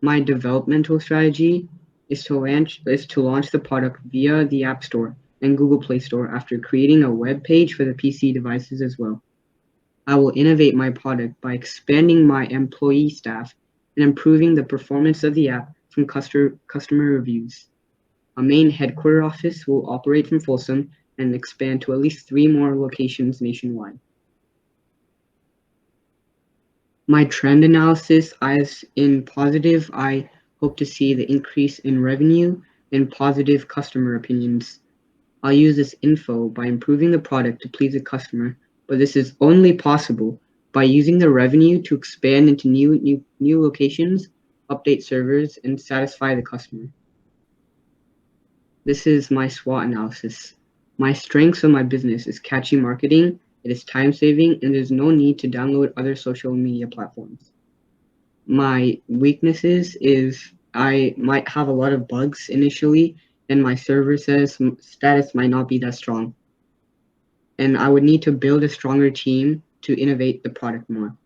My developmental strategy is to launch the product via the App Store and Google Play Store after creating a web page for the PC devices as well. I will innovate my product by expanding my employee staff and improving the performance of the app from customer reviews. A main headquarter office will operate from Folsom and expand to at least 3 more locations nationwide. My trend analysis, as in positive, I hope to see the increase in revenue and positive customer opinions. I'll use this info by improving the product to please the customer, but this is only possible by using the revenue to expand into new locations, update servers, and satisfy the customer. This is my SWOT analysis. My strengths of my business is catchy marketing, it is time saving, and there's no need to download other social media platforms. My weaknesses is I might have a lot of bugs initially, and my server status might not be that strong. And I would need to build a stronger team to innovate the product more.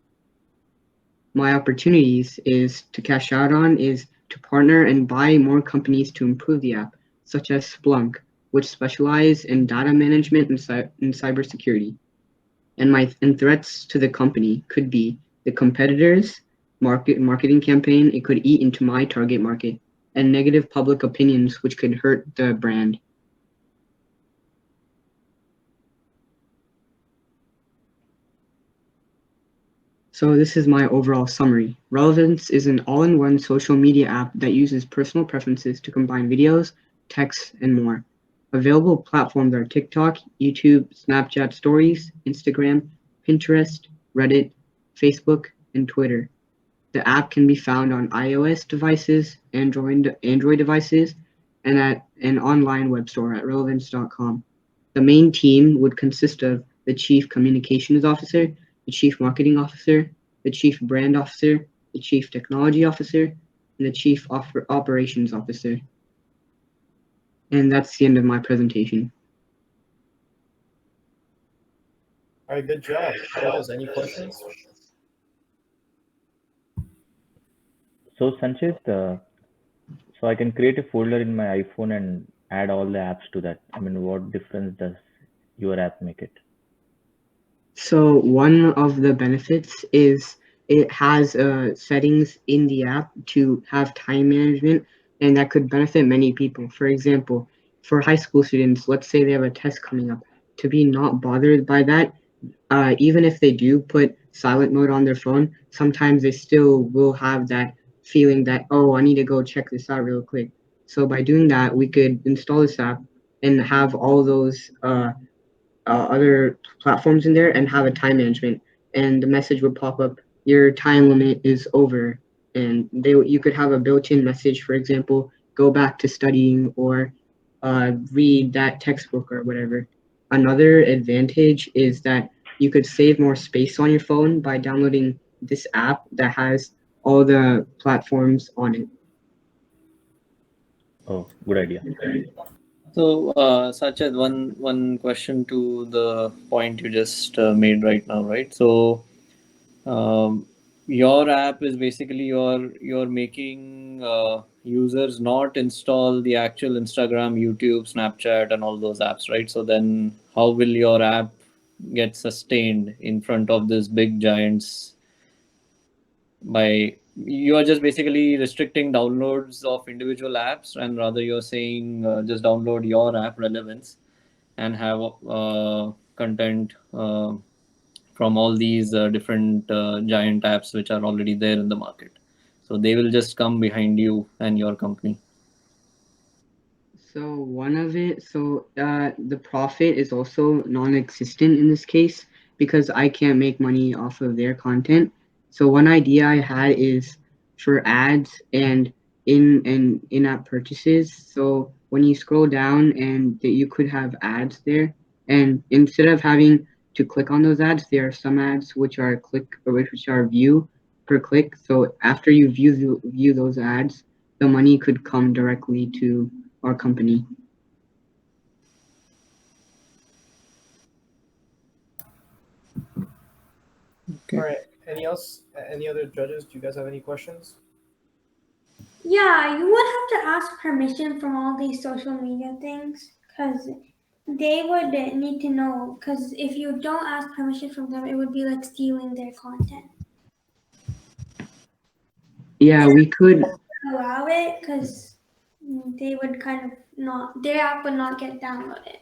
My opportunities is to cash out on is to partner and buy more companies to improve the app, such as Splunk, which specialize in data management and cybersecurity. And threats to the company could be the competitors, marketing campaign, it could eat into my target market, and negative public opinions which could hurt the brand. So this is my overall summary. Relevance is an all-in-one social media app that uses personal preferences to combine videos, text, and more. Available platforms are TikTok, YouTube, Snapchat Stories, Instagram, Pinterest, Reddit, Facebook, and Twitter. The app can be found on iOS devices, Android devices, and at an online web store at relevance.com. The main team would consist of the Chief Communications Officer, the Chief Marketing Officer, the Chief Brand Officer, the Chief Technology Officer, and the Chief Operations Officer. And that's the end of my presentation. All right, good job. Judges, any questions? So Sanchit, so I can create a folder in my iPhone and add all the apps to that. I mean, what difference does your app make it? So one of the benefits is it has settings in the app to have time management, and that could benefit many people. For example, for high school students, let's say they have a test coming up, to be not bothered by that, even if they do put silent mode on their phone, sometimes they still will have that feeling that, oh, I need to go check this out real quick. So by doing that, we could install this app and have all those other platforms in there and have a time management, and the message would pop up, your time limit is over, and you could have a built-in message, for example, go back to studying or read that textbook or whatever. Another advantage is that you could save more space on your phone by downloading this app that has all the platforms on it. Oh, good idea. So, Sachin, one question to the point you just made right now, right? So, your app is basically you're making users not install the actual Instagram, YouTube, Snapchat, and all those apps, right? So then, how will your app get sustained in front of these big giants? By you are just basically restricting downloads of individual apps, and rather you're saying just download your app Relevance and have content from all these different giant apps which are already there in the market. So they will just come behind you and your company. So one of it, the profit is also non-existent in this case because I can't make money off of their content. So one idea I had is for ads and in-app purchases. So when you scroll down and you could have ads there, and instead of having to click on those ads, there are some ads which are which are view per click. So after you view those ads, the money could come directly to our company. Okay. All right. Any else? Any other judges? Do you guys have any questions? Yeah, you would have to ask permission from all these social media things because they would need to know. Because if you don't ask permission from them, it would be like stealing their content. Yeah, we could allow it because they would kind of would not get downloaded.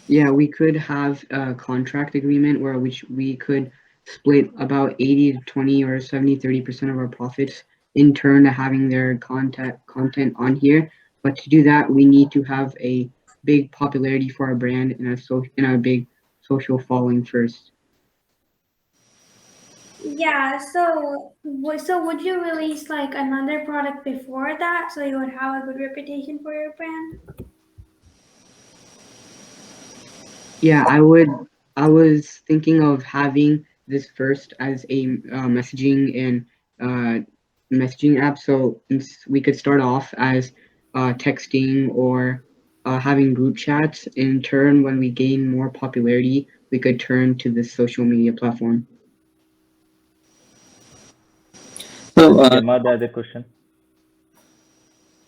Yeah, we could have a contract agreement where which we could split about 80 to 20 or 70, 30% of our profits in turn to having their content on here. But to do that, we need to have a big popularity for our brand and a big social following first. Yeah, so would you release like another product before that so you would have a good reputation for your brand? Yeah, I would. I was thinking of having this first as a uh, messaging app, so we could start off as texting or having group chats. In turn, when we gain more popularity, we could turn to this social media platform. So, Gemma, the other question.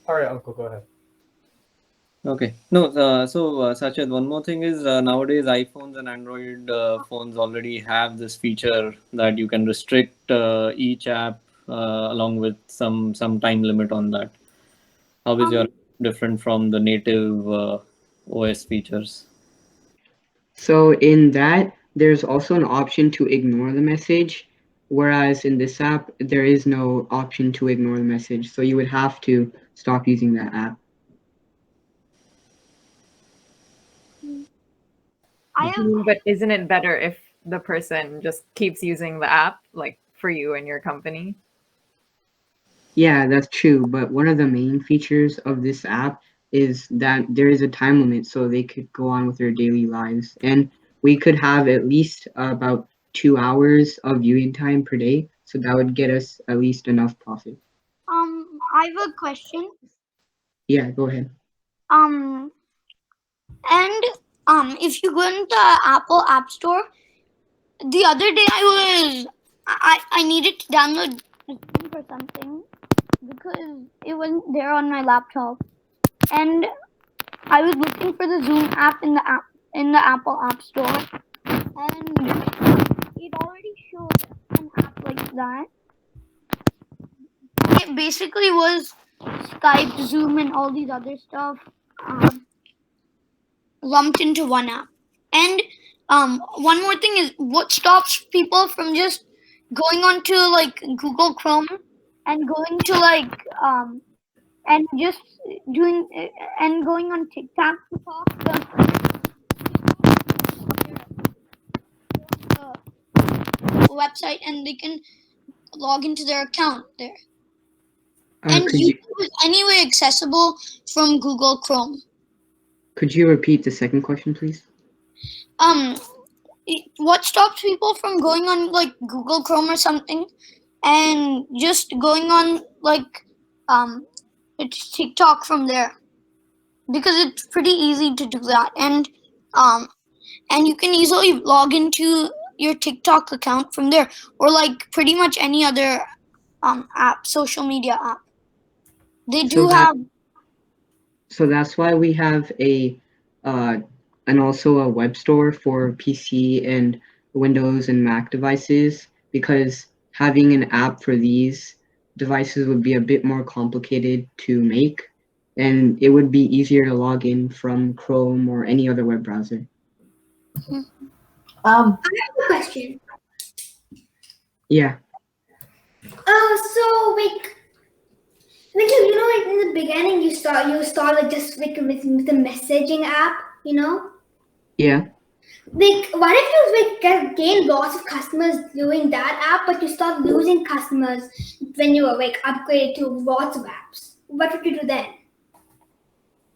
All right, Uncle, go ahead. okay. No, Sachin, one more thing is nowadays iPhones and Android phones already have this feature that you can restrict each app along with some time limit on that. How is your different from the native OS features? So in that, there's also an option to ignore the message, whereas in this app, there is no option to ignore the message. So you would have to stop using that app. But isn't it better if the person just keeps using the app, like for you and your company? Yeah, that's true. But one of the main features of this app is that there is a time limit so they could go on with their daily lives. And we could have at least about 2 hours of viewing time per day. So that would get us at least enough profit. I have a question. Yeah, go ahead. And if you go into the Apple App Store, the other day I needed to download Zoom for something because it wasn't there on my laptop, and I was looking for the Zoom app in the Apple App Store, and it already showed an app like that. It basically was Skype, Zoom, and all these other stuff lumped into one app. And one more thing is what stops people from just going on to like Google Chrome and going to like and just doing and going on TikTok to talk the website, and they can log into their account there. And Could you YouTube is anyway accessible from Google Chrome. could you repeat the second question, please? What stops people from going on like Google Chrome or something and just going on like it's TikTok from there? Because it's pretty easy to do that, and you can easily log into your TikTok account from there, or like pretty much any other app, social media app. They So do that have. so that's why we have and also a web store for PC and Windows and Mac devices, because having an app for these devices would be a bit more complicated to make, and it would be easier to log in from Chrome or any other web browser. I have a question. Yeah. So like like in the beginning you start like just like with the messaging app, Yeah. Like what if you like gain lots of customers doing that app, but you start losing customers when you like upgrade to lots of apps? What would you do then?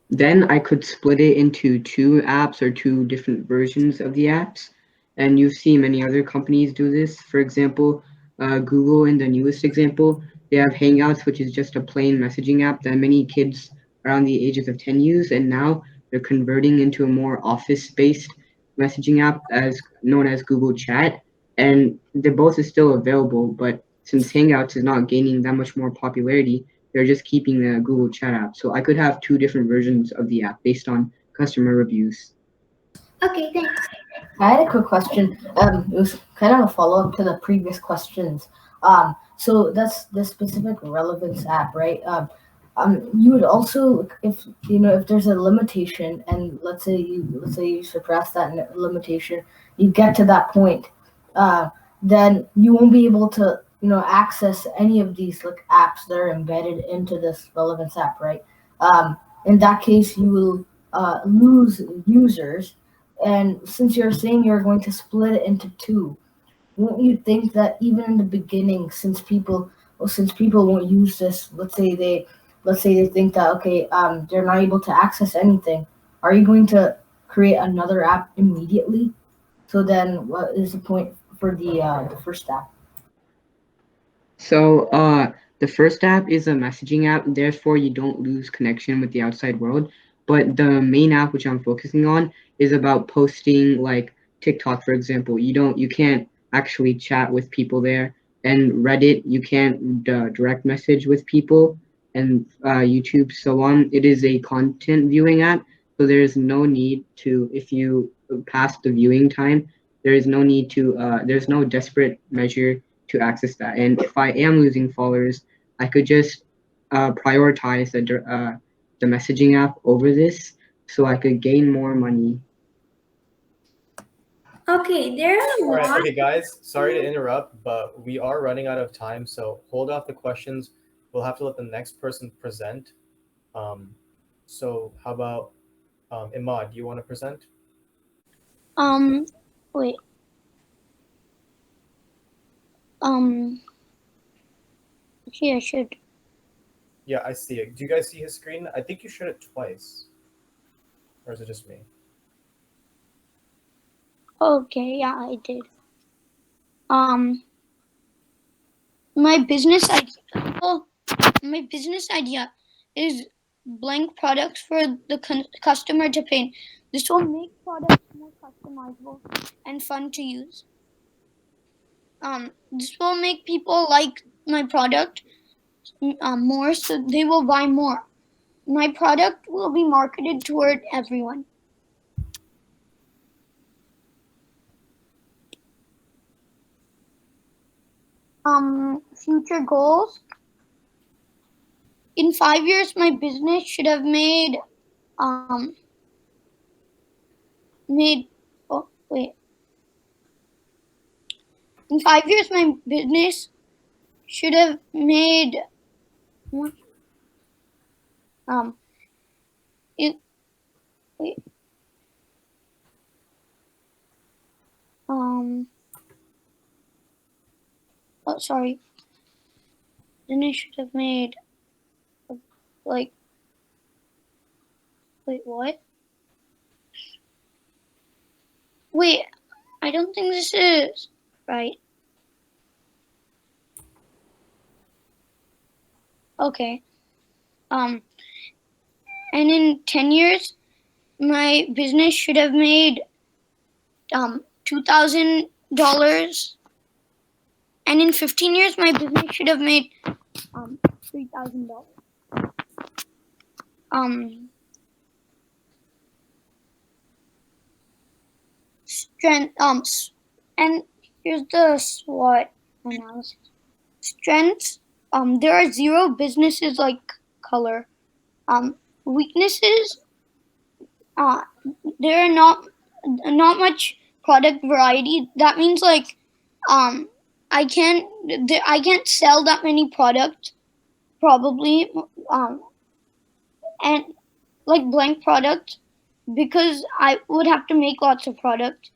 Then I could split it into two apps or two different versions of the apps. And you see many other companies do this. For example, Google, in the newest example, they have Hangouts, which is just a plain messaging app that many kids around the ages of 10 use. And now they're converting into a more office-based messaging app as known as Google Chat. And they both is still available, but since Hangouts is not gaining that much more popularity, they're just keeping the Google Chat app. So I could have two different versions of the app based on customer reviews. Okay, thanks. I had a quick question. It was kind of a follow up to the previous questions. So that's the specific relevance app, right? You would also, if if there's a limitation, and let's say you surpass that limitation, you get to that point, then you won't be able to access any of these like apps that are embedded into this relevance app, right? In that case, you will lose users, and since you're saying you're going to split it into two, won't you think that even in the beginning, since people won't use this, let's say they think that okay, they're not able to access anything, are you going to create another app immediately? So then, what is the point for the first app? So the first app is a messaging app, therefore you don't lose connection with the outside world. But the main app which I'm focusing on is about posting like TikTok, for example. You can't actually chat with people there, and Reddit you can't direct message with people, and YouTube so on. It is a content viewing app, so there is no need to if you pass the viewing time. There is no need to. There's no desperate measure to access that. And if I am losing followers, I could just prioritize the messaging app over this, so I could gain more money. Okay, there are a All right, lot. okay, guys, sorry to interrupt, but we are running out of time, so hold off the questions. We'll have to let the next person present. Um, so how about Imad? Do you want to present? Wait. Okay, I should. Yeah, I see it. Do you guys see his screen? I think you showed it twice. Or is it just me? Okay, yeah, I did. My business idea. Oh, my business idea is blank products for the customer to paint. This will make products more customizable and fun to use. This will make people like my product more, so they will buy more. My product will be marketed toward everyone. Future goals. In 5 years, my business should have made oh wait. In 5 years, my business should have made it, wait, oh sorry. Then I should have made like wait what? Wait, I don't think this is right. Okay. And in 10 years, my business should have made $2,000, and in 15 years, my business should have made $3,000. Strength and here's the SWOT analysis. Strengths, there are 0 businesses like color. Weaknesses, there are not much product variety. That means like I can't sell that many products probably, and like blank products, because I would have to make lots of products,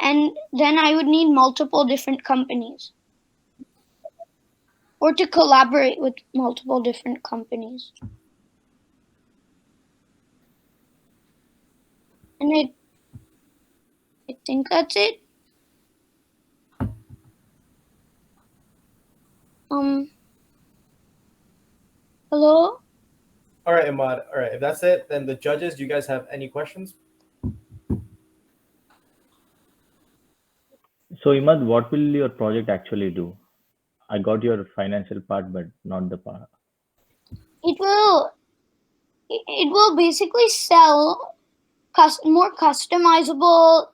and then I would need multiple different companies or to collaborate with multiple different companies. And I think that's it. Hello? All right, Imad. All right, if that's it, then the judges, do you guys have any questions? So Imad, what will your project actually do? I got your financial part, but not the part. It will basically sell more customizable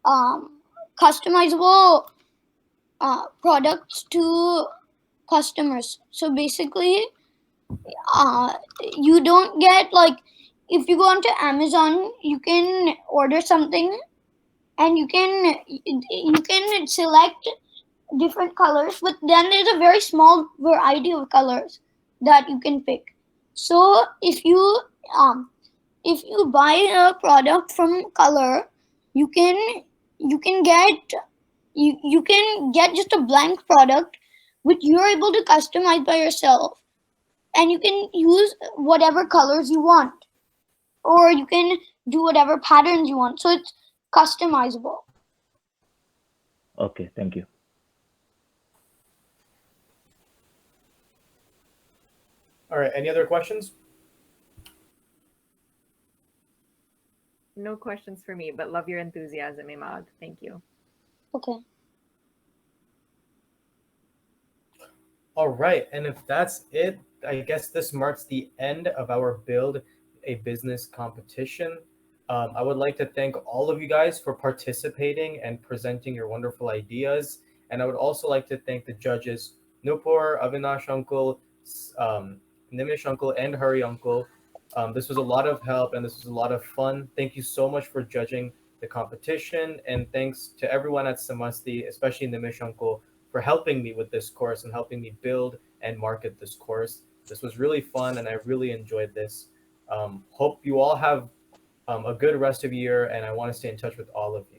um, customizable products to customers. So basically, you don't get like, if you go onto Amazon, you can order something and you can select different colors, but then there's a very small variety of colors that you can pick. So um if you buy a product from Color, you can you can get you can get just a blank product which you're able to customize by yourself, and you can use whatever colors you want, or you can do whatever patterns you want, so it's customizable. Okay, thank you. All right. Any other questions? No questions for me, but love your enthusiasm, Imad. Thank you. Okay. All right. And if that's it, I guess this marks the end of our Build a Business competition. I would like to thank all of you guys for participating and presenting your wonderful ideas. And I would also like to thank the judges, Nupur, Avinash Uncle, um, Nimish Uncle, and Hari Uncle. This was a lot of help and this was a lot of fun. Thank you so much for judging the competition. And thanks to everyone at Samasti, especially Nimish Uncle, for helping me with this course and helping me build and market this course. This was really fun and I really enjoyed this. Hope you all have a good rest of year, and I want to stay in touch with all of you.